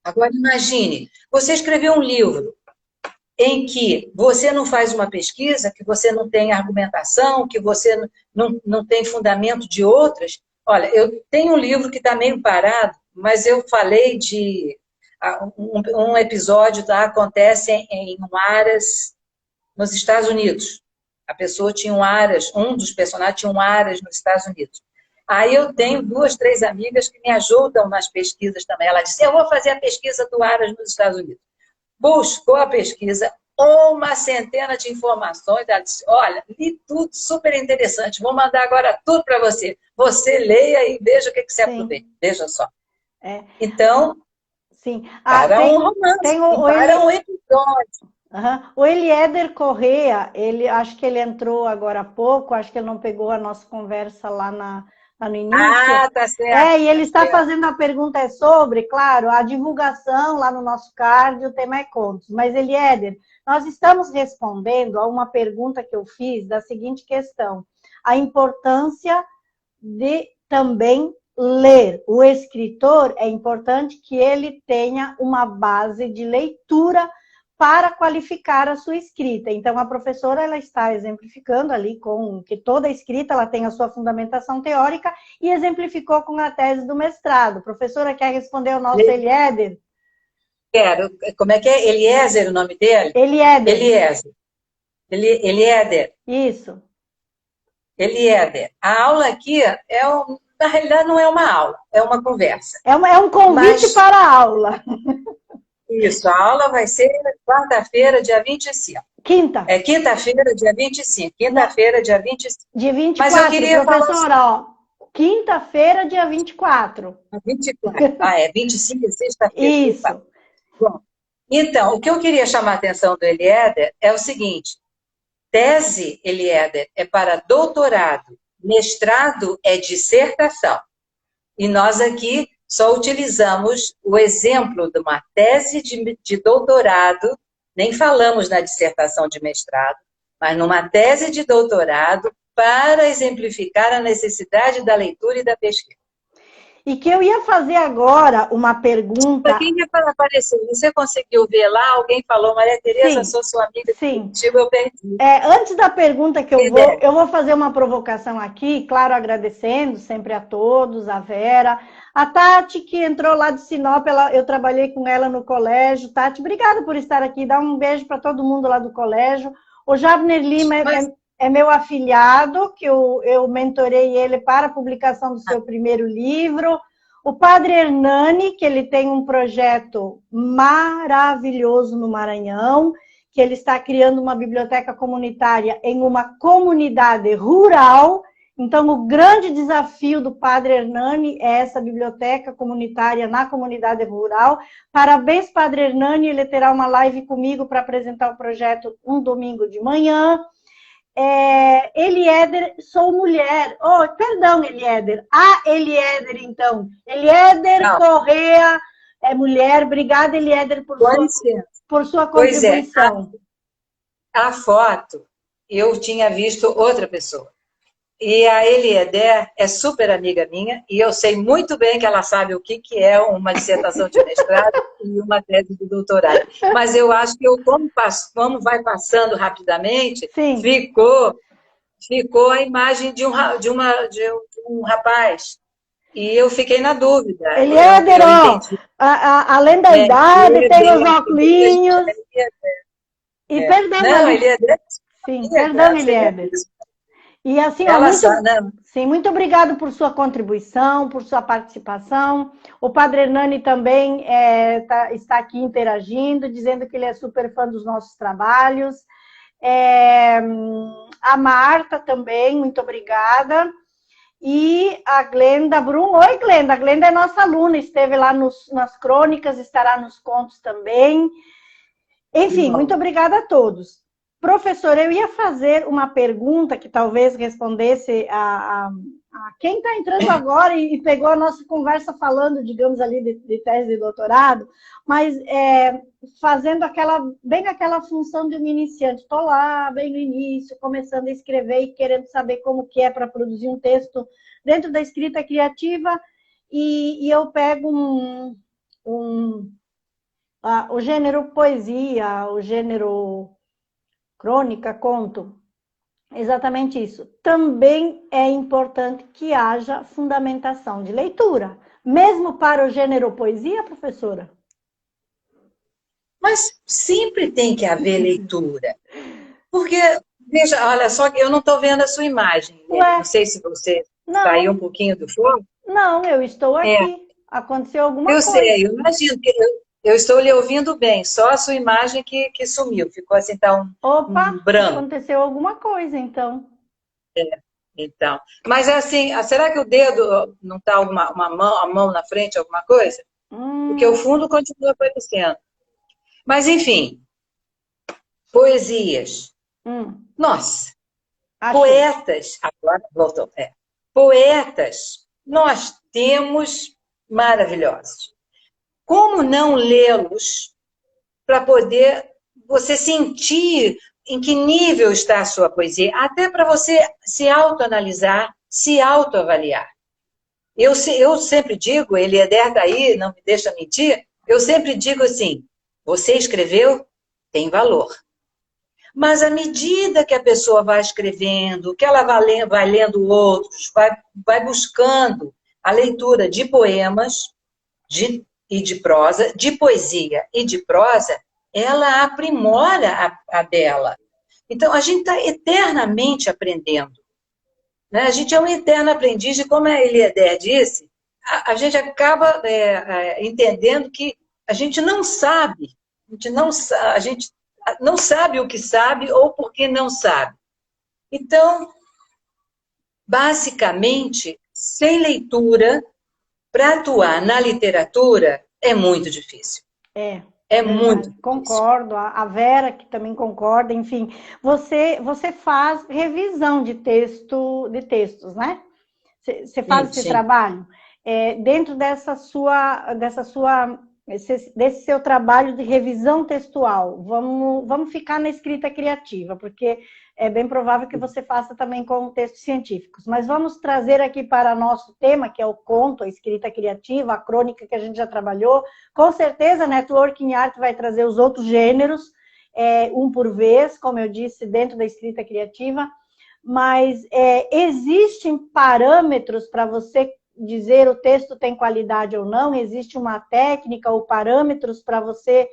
Agora, imagine, você escreveu um livro em que você não faz uma pesquisa, que você não tem argumentação, que você não tem fundamento de outras. Olha, eu tenho um livro que está meio parado, mas eu falei de um episódio, tá? Acontece em um Aras, nos Estados Unidos. A pessoa tinha um Aras, um dos personagens tinha um Aras nos Estados Unidos. Aí eu tenho 2, 3 amigas que me ajudam nas pesquisas também. Ela disse, eu vou fazer a pesquisa do Aras nos Estados Unidos. Buscou a pesquisa, uma centena de informações. Ela disse, olha, li tudo, super interessante, vou mandar agora tudo para você. Você leia e veja o que você aproveita. Veja só. Então, sim. Para um romance, para um episódio. O Eliéder Correia, acho que ele entrou agora há pouco, acho que ele não pegou a nossa conversa lá no início. Ah, tá certo. E ele está fazendo a pergunta sobre, claro, a divulgação lá no nosso card, o tema é contos. Mas, Eliéder, nós estamos respondendo a uma pergunta que eu fiz da seguinte questão. A importância de também ler. O escritor, é importante que ele tenha uma base de leitura para qualificar a sua escrita. Então, a professora ela está exemplificando ali com que toda escrita ela tem a sua fundamentação teórica e exemplificou com a tese do mestrado. Professora, quer responder ao nosso Eliéder? Quero. Como é que é? Eliezer o nome dele? Eliéder. Eliezer. Eliéder. Isso. Eliéder. A aula aqui, na realidade, não é uma aula, é uma conversa. É um convite para a aula. Isso, a aula vai ser quarta-feira, dia 25. Quinta. É quinta-feira, dia 25. Quinta-feira, dia 25. Dia 24, mas eu queria professora, ó. Quinta-feira, dia 24. 24. 25 é sexta-feira. Isso. 24. Bom, então, o que eu queria chamar a atenção do Eliéder é o seguinte. Tese, Eliéder, é para doutorado. Mestrado é dissertação. E nós aqui só utilizamos o exemplo de uma tese de doutorado, nem falamos na dissertação de mestrado, mas numa tese de doutorado para exemplificar a necessidade da leitura e da pesquisa. E que eu ia fazer agora uma pergunta... Para quem apareceu, você conseguiu ver lá? Alguém falou, Maria Tereza, sou sua amiga. Sim. Eu perdi. Antes da pergunta que eu vou fazer uma provocação aqui, claro, agradecendo sempre a todos, a Vera, a Tati, que entrou lá de Sinop, eu trabalhei com ela no colégio. Tati, obrigada por estar aqui, dá um beijo para todo mundo lá do colégio. O Jabner Lima é meu afilhado, que eu mentorei ele para a publicação do seu primeiro livro. O Padre Hernani, que ele tem um projeto maravilhoso no Maranhão, que ele está criando uma biblioteca comunitária em uma comunidade rural. Então, o grande desafio do Padre Hernani é essa biblioteca comunitária na comunidade rural. Parabéns, Padre Hernani, ele terá uma live comigo para apresentar o projeto um domingo de manhã. Eliéder, sou mulher. Perdão, Eliéder. Eliéder, então. Eliéder Correia é mulher. Obrigada, Eliéder, por sua contribuição. A foto, eu tinha visto outra pessoa. E a Eliéder é super amiga minha, e eu sei muito bem que ela sabe o que é uma dissertação de mestrado e uma tese de doutorado. Mas eu acho que como vai passando rapidamente, ficou a imagem de um rapaz. E eu fiquei na dúvida. Eliéder, além da idade, tem os óculos. E perdão, Eliéder. Sim, perdão, Eliéder. E assim, ó, Ela muito, sabe, né? sim, muito obrigado por sua contribuição, por sua participação. O Padre Hernani também está aqui interagindo, dizendo que ele é super fã dos nossos trabalhos. A Marta também, muito obrigada. E a Glenda Brum. Oi, Glenda. A Glenda é nossa aluna, esteve lá nas crônicas, estará nos contos também. Enfim, muito obrigada a todos. Professor, eu ia fazer uma pergunta que talvez respondesse a quem está entrando agora e pegou a nossa conversa falando, digamos ali, de tese de doutorado, mas fazendo bem aquela função de um iniciante. Estou lá, bem no início, começando a escrever e querendo saber como que é para produzir um texto dentro da escrita criativa, e eu pego o gênero poesia, o gênero crônica, conto, exatamente isso. Também é importante que haja fundamentação de leitura, mesmo para o gênero poesia, professora? Mas sempre tem que haver leitura. Porque, veja, olha só, eu não estou vendo a sua imagem. Ué, Não sei se você saiu não, um pouquinho do foco. não, eu estou aqui. Aconteceu alguma Eu coisa. sei, eu imagino que eu estou lhe ouvindo bem, só a sua imagem que sumiu, ficou assim, tá um Opa, branco. aconteceu alguma coisa, então. Então, mas é assim, será que o dedo não está a mão na frente, alguma coisa? Porque o fundo continua aparecendo. Mas, enfim, poesias. Nossa, Achei. poetas, agora voltou, poetas, nós temos maravilhosos. Como não lê-los para poder você sentir em que nível está a sua poesia, até para você se autoanalisar, se autoavaliar. Eu sempre digo, Eliéder está aí, não me deixa mentir, eu sempre digo assim, você escreveu, tem valor. Mas à medida que a pessoa vai escrevendo, que ela vai lendo outros, vai buscando a leitura de poemas e de prosa, de poesia e de prosa, ela aprimora a dela. Então, a gente está eternamente aprendendo. Né? A gente é um eterno aprendiz, e como a Eliéder disse, a gente acaba entendendo que a gente não sabe, a gente não sabe o que sabe ou porque não sabe. Então, basicamente, sem leitura, para atuar na literatura, é muito difícil. É muito difícil. Concordo, a Vera que também concorda, enfim, você faz revisão de textos, né? Você faz esse trabalho dentro desse seu trabalho de revisão textual. Vamos ficar na escrita criativa, porque é bem provável que você faça também com textos científicos. Mas vamos trazer aqui para nosso tema, que é o conto, a escrita criativa, a crônica que a gente já trabalhou. Com certeza, Networking Art vai trazer os outros gêneros, um por vez, como eu disse, dentro da escrita criativa. Mas existem parâmetros para você dizer o texto tem qualidade ou não? Existe uma técnica ou parâmetros para você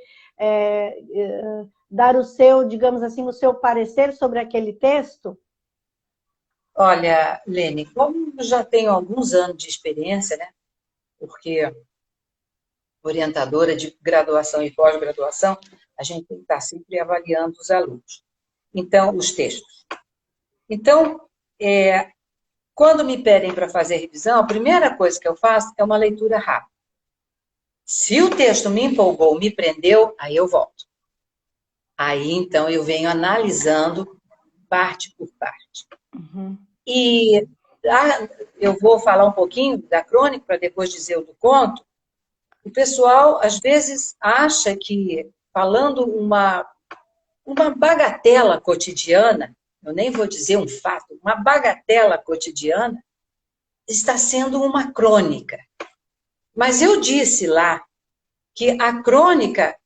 dar o seu, digamos assim, o seu parecer sobre aquele texto? Olha, Lene, como eu já tenho alguns anos de experiência, né? Porque orientadora de graduação e pós-graduação, a gente tem que estar sempre avaliando os alunos. Então, os textos. Então, quando me pedem para fazer revisão, a primeira coisa que eu faço é uma leitura rápida. Se o texto me empolgou, me prendeu, aí eu volto. Aí, então, eu venho analisando parte por parte. Uhum. E eu vou falar um pouquinho da crônica, para depois dizer o do conto. O pessoal, às vezes, acha que, falando uma bagatela cotidiana, eu nem vou dizer um fato, uma bagatela cotidiana, está sendo uma crônica. Mas eu disse lá que a crônica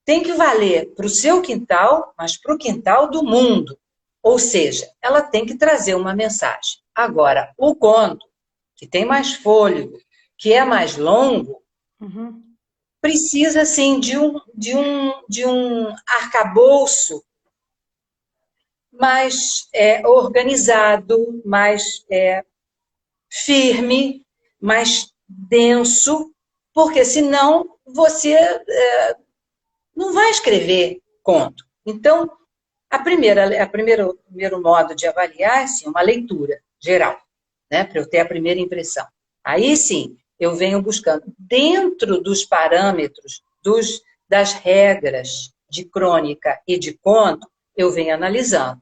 tem que valer para o seu quintal, mas para o quintal do mundo. Ou seja, ela tem que trazer uma mensagem. Agora, o conto, que tem mais fôlego, que é mais longo, precisa, sim, de um arcabouço mais organizado, mais firme, mais denso, porque senão você não vai escrever conto. Então, o primeiro modo de avaliar é sim, uma leitura geral, né, para eu ter a primeira impressão. Aí sim, eu venho buscando, dentro dos parâmetros, das regras de crônica e de conto, eu venho analisando,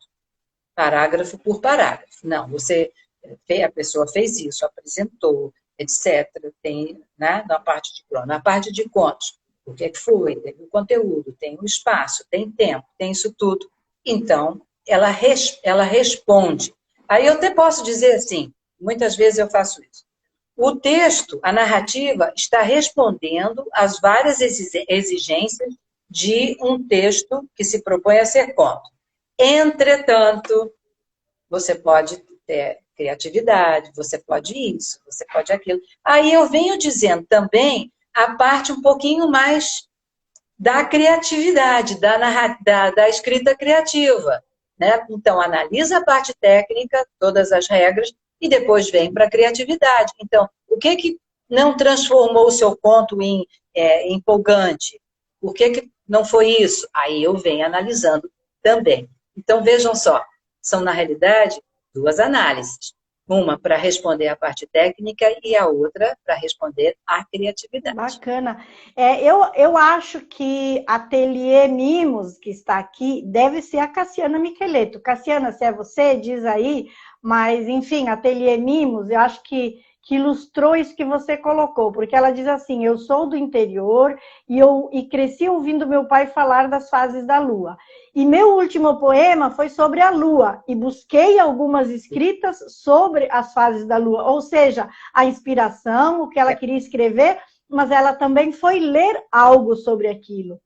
parágrafo por parágrafo. Não, a pessoa fez isso, apresentou, etc. Tem, né, na parte de crônica. Na parte de contos, o que é que foi? Tem o conteúdo, tem o espaço, tem tempo, tem isso tudo. Então, ela responde. Aí eu até posso dizer assim, muitas vezes eu faço isso. O texto, a narrativa, está respondendo às várias exigências de um texto que se propõe a ser conto. Entretanto, você pode ter criatividade, você pode isso, você pode aquilo. Aí eu venho dizendo também a parte um pouquinho mais da criatividade, da escrita criativa, né? Então, analisa a parte técnica, todas as regras, e depois vem para a criatividade. Então, o que não transformou o seu conto em empolgante? O que não foi isso? Aí eu venho analisando também. Então, vejam só, são, na realidade, duas análises. Uma para responder a parte técnica e a outra para responder à criatividade. Bacana. Eu acho que Ateliê Mimos, que está aqui, deve ser a Cassiana Micheleto. Cassiana, se é você, diz aí, mas, enfim, Ateliê Mimos, eu acho que ilustrou isso que você colocou, porque ela diz assim, eu sou do interior e cresci ouvindo meu pai falar das fases da lua. E meu último poema foi sobre a lua, e busquei algumas escritas sobre as fases da lua, ou seja, a inspiração, o que ela queria escrever, mas ela também foi ler algo sobre aquilo.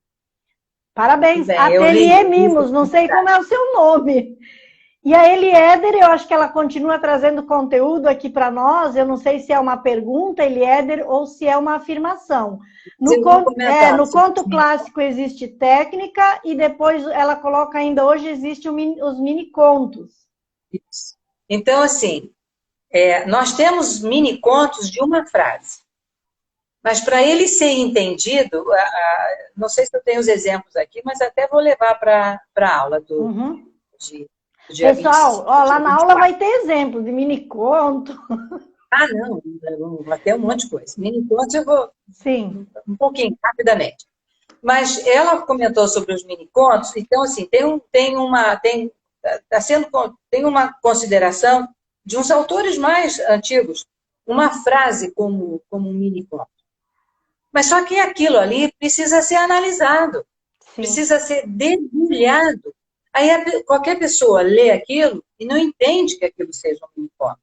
Parabéns, bem, Ateliê Mimos, não sei como é o seu nome. E a Eliéder, eu acho que ela continua trazendo conteúdo aqui para nós, eu não sei se é uma pergunta, Eliéder, ou se é uma afirmação. No conto clássico existe técnica e depois ela coloca ainda, hoje existem os mini-contos. Isso. Então, assim, nós temos mini-contos de uma frase. Mas para ele ser entendido, não sei se eu tenho os exemplos aqui, mas até vou levar para a aula do dia Pessoal, 25, lá na aula vai ter exemplo de mini-conto. Não, vai ter um monte de coisa. Mini-contos eu vou um pouquinho, rapidamente. Mas ela comentou sobre os mini-contos, então, assim, tem uma consideração de uns autores mais antigos, uma frase como um mini-conto. Mas só que aquilo ali precisa ser analisado, precisa ser debulhado. Aí qualquer pessoa lê aquilo e não entende que aquilo seja um mini-conto.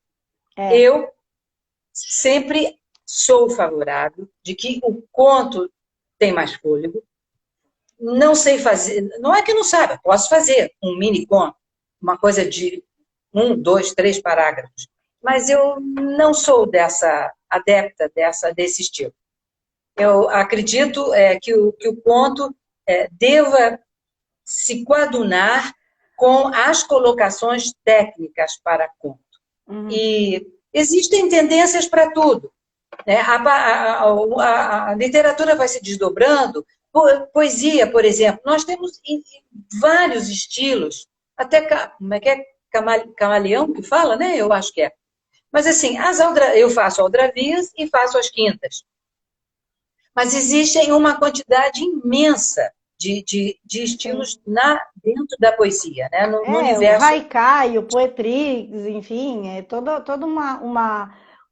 Eu sempre sou favorável de que o conto tem mais fôlego. Não sei fazer, não é que não saiba, posso fazer um mini-conto, uma coisa de 1, 2, 3 parágrafos. Mas eu não sou adepta desse estilo. Eu acredito que o conto deva se coadunar com as colocações técnicas para conto. E existem tendências para tudo. Né? A literatura vai se desdobrando. Poesia, por exemplo, nós temos vários estilos. Até, como é que é? Camaleão que fala, né? Eu acho que é. Mas, assim, eu faço aldrabias e faço as quintas. Mas existem uma quantidade imensa de estilos dentro da poesia, né? No universo. O haikai, o poetrix, enfim, é toda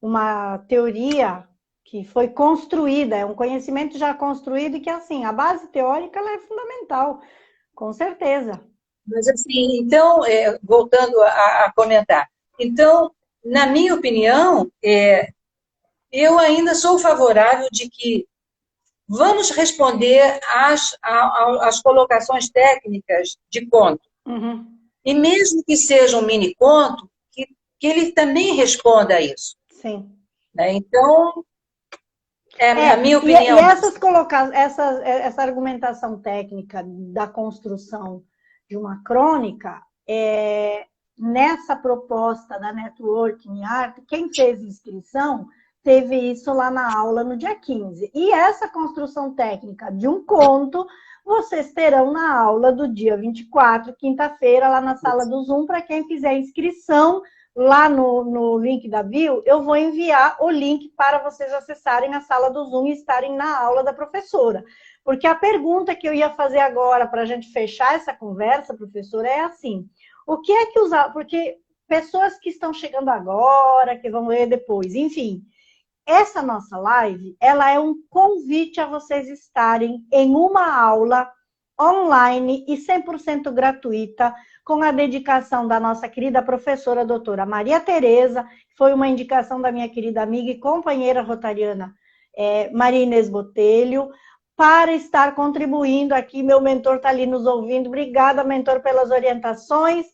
uma teoria que foi construída, é um conhecimento já construído e que, assim, a base teórica ela é fundamental, com certeza. Mas, assim, então, voltando a comentar, então, na minha opinião, eu ainda sou favorável de que vamos responder às colocações técnicas de conto. E mesmo que seja um mini-conto, que ele também responda a isso. Sim. Né? Então, a minha opinião. E essa argumentação técnica da construção de uma crônica, nessa proposta da Networking Art, quem fez inscrição teve isso lá na aula no dia 15. E essa construção técnica de um conto, vocês terão na aula do dia 24, quinta-feira, lá na sala do Zoom, para quem fizer inscrição lá no link da bio, eu vou enviar o link para vocês acessarem a sala do Zoom e estarem na aula da professora. Porque a pergunta que eu ia fazer agora, para a gente fechar essa conversa, professora, é assim, o que é que porque pessoas que estão chegando agora, que vão ler depois, enfim, essa nossa live, ela é um convite a vocês estarem em uma aula online e 100% gratuita, com a dedicação da nossa querida professora doutora Maria Tereza, que foi uma indicação da minha querida amiga e companheira rotariana Maria Inês Botelho, para estar contribuindo aqui. Meu mentor está ali nos ouvindo. Obrigada, mentor, pelas orientações.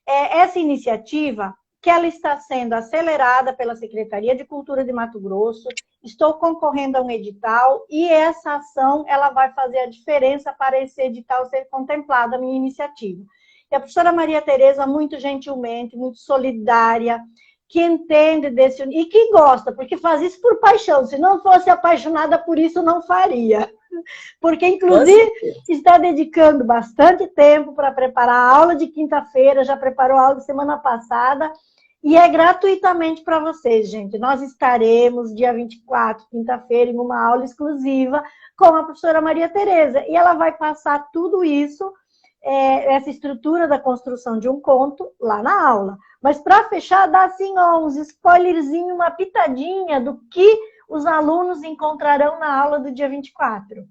Essa iniciativa, que ela está sendo acelerada pela Secretaria de Cultura de Mato Grosso, estou concorrendo a um edital e essa ação ela vai fazer a diferença para esse edital ser contemplado, a minha iniciativa. E a professora Maria Tereza, muito gentilmente, muito solidária, que entende desse... e que gosta, porque faz isso por paixão. Se não fosse apaixonada por isso, não faria. Porque, inclusive, está dedicando bastante tempo para preparar a aula de quinta-feira, já preparou a aula de semana passada, e é gratuitamente para vocês, gente. Nós estaremos dia 24, quinta-feira, em uma aula exclusiva com a professora Maria Tereza, e ela vai passar tudo isso, essa estrutura da construção de um conto, lá na aula. Mas, para fechar, dá assim, uns spoilerzinhos, uma pitadinha do que os alunos encontrarão na aula do dia 24.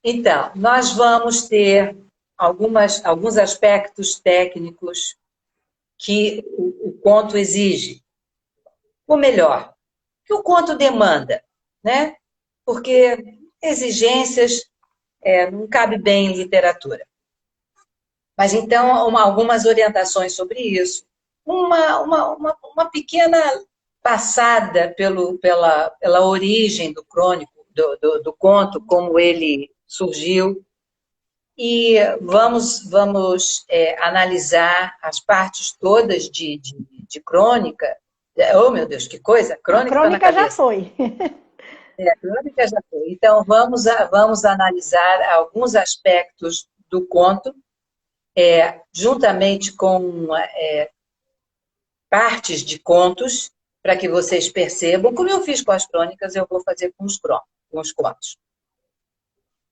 Então, nós vamos ter alguns aspectos técnicos que o conto exige. Ou melhor, que o conto demanda, né? Porque exigências não cabe bem em literatura. Mas, então, algumas orientações sobre isso. Uma pequena passada pela origem do crônico, do conto, como ele surgiu, e vamos analisar as partes todas de crônica. Oh, meu Deus, que coisa! Crônica, a crônica já foi. A crônica já foi. Então, vamos analisar alguns aspectos do conto, juntamente com partes de contos, para que vocês percebam. Como eu fiz com as crônicas, eu vou fazer com os contos.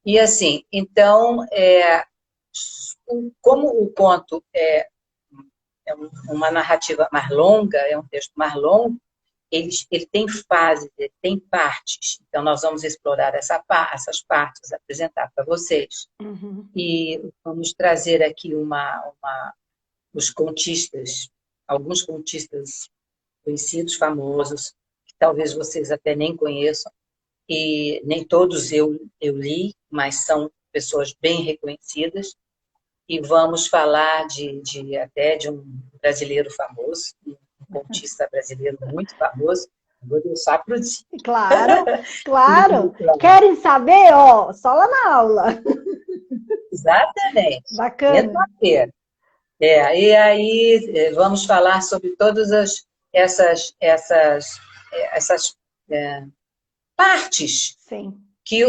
E assim, então, como o conto é uma narrativa mais longa, é um texto mais longo, ele tem fases, ele tem partes. Então, nós vamos explorar essas partes, apresentar para vocês. Uhum. E vamos trazer aqui os contistas, alguns contistas conhecidos, famosos, que talvez vocês até nem conheçam, e nem todos eu li, mas são pessoas bem reconhecidas, e vamos falar até de um brasileiro famoso, um contista brasileiro muito famoso, vou deixar para o dia. Claro, claro. Querem saber? Só lá na aula. Exatamente. Bacana. E aí vamos falar sobre todas essas partes. Sim. Que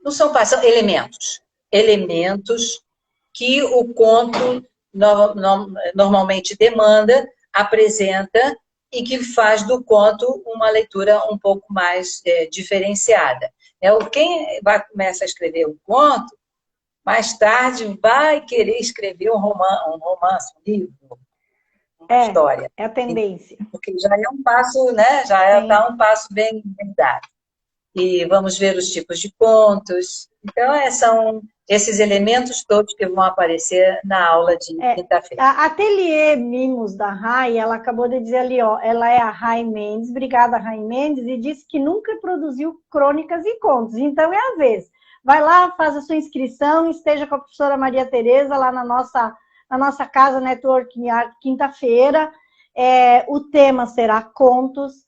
não são partes, são elementos que o conto normalmente demanda, apresenta, e que faz do conto uma leitura um pouco mais diferenciada. Quem vai começar a escrever um conto, mais tarde vai querer escrever um romance, um livro, uma história. É a tendência. Porque já é um passo, né? Já está um passo bem dado. E vamos ver os tipos de contos. Então, são esses elementos todos que vão aparecer na aula de quinta-feira. A Ateliê Mimos da Rai, ela acabou de dizer ali, ela é a Rai Mendes, obrigada Rai Mendes, e disse que nunca produziu crônicas e contos. Então, é a vez. Vai lá, faz a sua inscrição, esteja com a professora Maria Tereza lá na nossa casa Networking Art, quinta-feira. O tema será contos.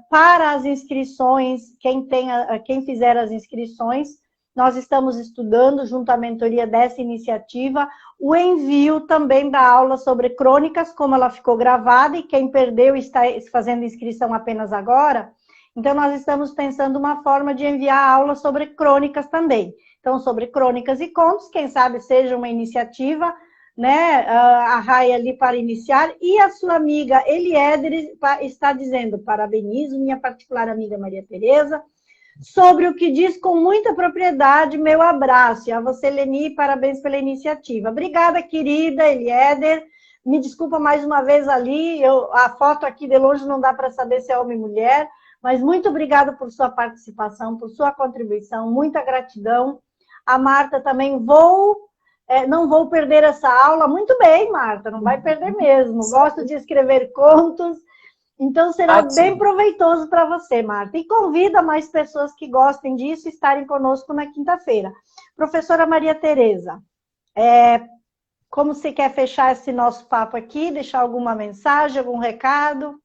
Para as inscrições, quem fizer as inscrições, nós estamos estudando, junto à mentoria dessa iniciativa, o envio também da aula sobre crônicas, como ela ficou gravada, e quem perdeu está fazendo inscrição apenas agora. Então, nós estamos pensando uma forma de enviar a aula sobre crônicas também. Então, sobre crônicas e contos, quem sabe seja uma iniciativa, né, a Rai ali para iniciar, e a sua amiga Eliéder está dizendo: parabenizo minha particular amiga Maria Tereza, sobre o que diz com muita propriedade, meu abraço. E a você, Leni, parabéns pela iniciativa. Obrigada, querida Eliéder. Me desculpa mais uma vez ali, a foto aqui de longe não dá para saber se é homem ou mulher, mas muito obrigada por sua participação, por sua contribuição, muita gratidão. A Marta também, não vou perder essa aula. Muito bem, Marta, não vai perder mesmo. Gosto de escrever contos, então será bem proveitoso para você, Marta. E convida mais pessoas que gostem disso a estarem conosco na quinta-feira. Professora Maria Tereza, como você quer fechar esse nosso papo aqui? Deixar alguma mensagem, algum recado?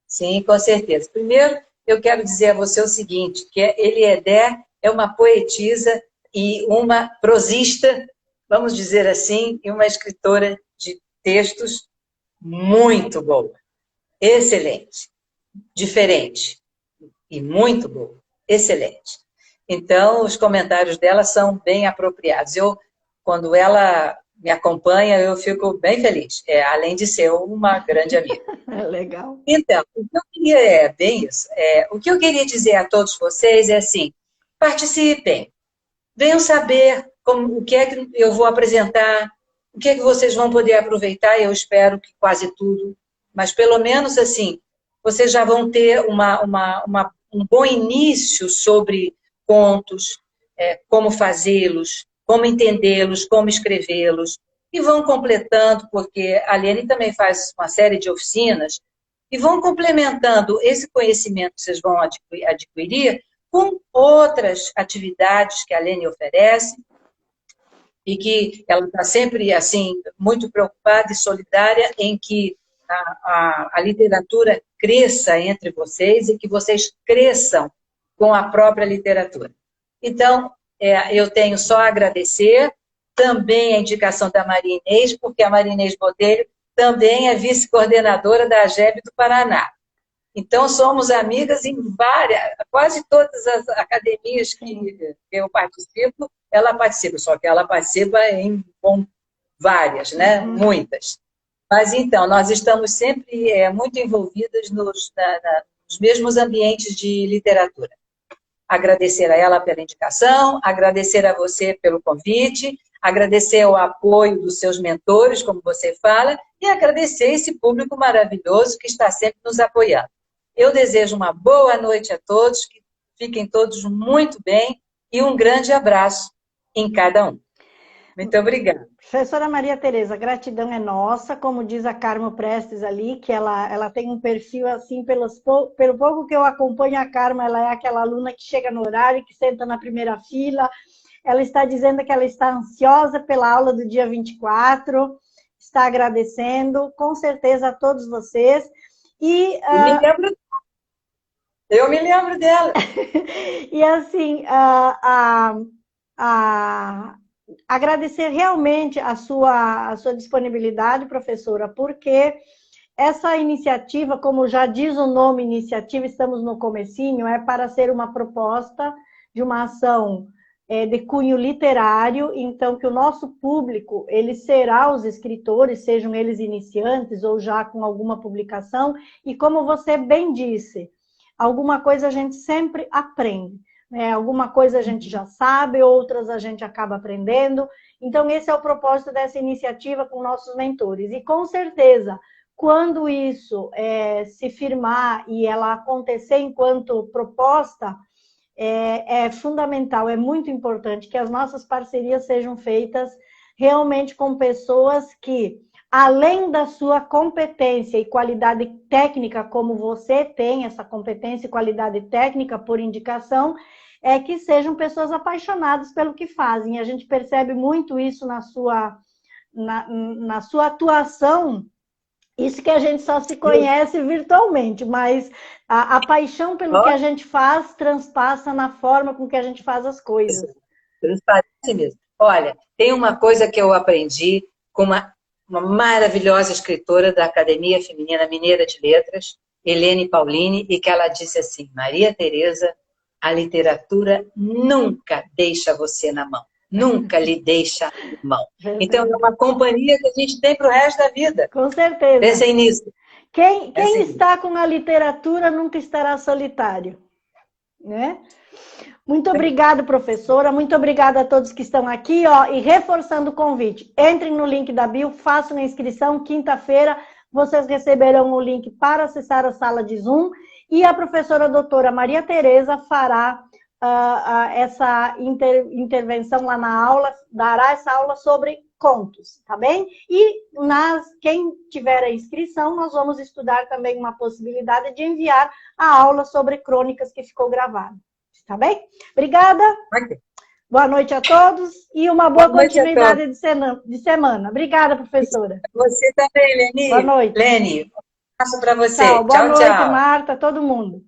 Sim, com certeza. Primeiro, eu quero dizer a você o seguinte, que Eliéder é uma poetisa e uma prosista, vamos dizer assim, e uma escritora de textos muito boa, excelente, diferente e muito boa, excelente. Então, os comentários dela são bem apropriados. Quando ela me acompanha, eu fico bem feliz, além de ser uma grande amiga. Legal. Então, o que eu queria, o que eu queria dizer a todos vocês é assim: participem, venham saber o que é que eu vou apresentar, o que é que vocês vão poder aproveitar. Eu espero que quase tudo, mas pelo menos assim, vocês já vão ter um bom início sobre contos, como fazê-los, como entendê-los, como escrevê-los, e vão completando, porque a Lene também faz uma série de oficinas, e vão complementando esse conhecimento que vocês vão adquirir com outras atividades que a Lene oferece, e que ela está sempre assim muito preocupada e solidária em que a literatura cresça entre vocês e que vocês cresçam com a própria literatura. Então, eu tenho só a agradecer, também a indicação da Maria Inês, porque a Maria Inês Botelho também é vice-coordenadora da AGEB do Paraná. Então, somos amigas em quase todas as academias que eu participo, ela participa, só que ela participa com várias, né? Muitas. Mas, então, nós estamos sempre muito envolvidas nos mesmos ambientes de literatura. Agradecer a ela pela indicação, agradecer a você pelo convite, agradecer o apoio dos seus mentores, como você fala, e agradecer esse público maravilhoso que está sempre nos apoiando. Eu desejo uma boa noite a todos, que fiquem todos muito bem e um grande abraço em cada um. Muito obrigada. Professora Maria Tereza, gratidão é nossa, como diz a Carmo Prestes ali, que ela tem um perfil assim, pelo pouco que eu acompanho a Carmo, ela é aquela aluna que chega no horário, que senta na primeira fila. Ela está dizendo que ela está ansiosa pela aula do dia 24, está agradecendo, com certeza, a todos vocês. Eu me lembro dela. E assim, agradecer realmente a sua disponibilidade, professora, porque essa iniciativa, como já diz o nome iniciativa, estamos no comecinho, é para ser uma proposta de uma ação de cunho literário, então que o nosso público, ele será os escritores, sejam eles iniciantes ou já com alguma publicação, e como você bem disse, alguma coisa a gente sempre aprende. Alguma coisa a gente já sabe, outras a gente acaba aprendendo. Então, esse é o propósito dessa iniciativa com nossos mentores. E, com certeza, quando isso se firmar e ela acontecer enquanto proposta, é fundamental, é muito importante que as nossas parcerias sejam feitas realmente com pessoas que, além da sua competência e qualidade técnica, como você tem essa competência e qualidade técnica por indicação, que sejam pessoas apaixonadas pelo que fazem. A gente percebe muito isso na sua atuação Isso que a gente só se conhece virtualmente, mas a paixão pelo que a gente faz transpassa na forma com que a gente faz as coisas. Transparência mesmo. Olha, tem uma coisa que eu aprendi com uma maravilhosa escritora da Academia Feminina Mineira de Letras, Helene Pauline, e que ela disse assim: Maria Tereza, a literatura nunca deixa você na mão. Nunca lhe deixa na mão. Então, é uma companhia que a gente tem para o resto da vida. Com certeza. Pensem nisso. Quem está com a literatura nunca estará solitário, né? Muito obrigada, professora. Muito obrigada a todos que estão aqui. E reforçando o convite, entrem no link da bio, façam a inscrição. Quinta-feira, vocês receberão o link para acessar a sala de Zoom. E a professora doutora Maria Tereza fará essa intervenção lá na aula, dará essa aula sobre contos, tá bem? E quem tiver a inscrição, nós vamos estudar também uma possibilidade de enviar a aula sobre crônicas que ficou gravada, tá bem? Obrigada, boa noite a todos e uma boa continuidade de semana. Obrigada, professora. Você também, Leni. Boa noite. Leni, um abraço para você. Tchau, boa noite, tchau. Marta, todo mundo.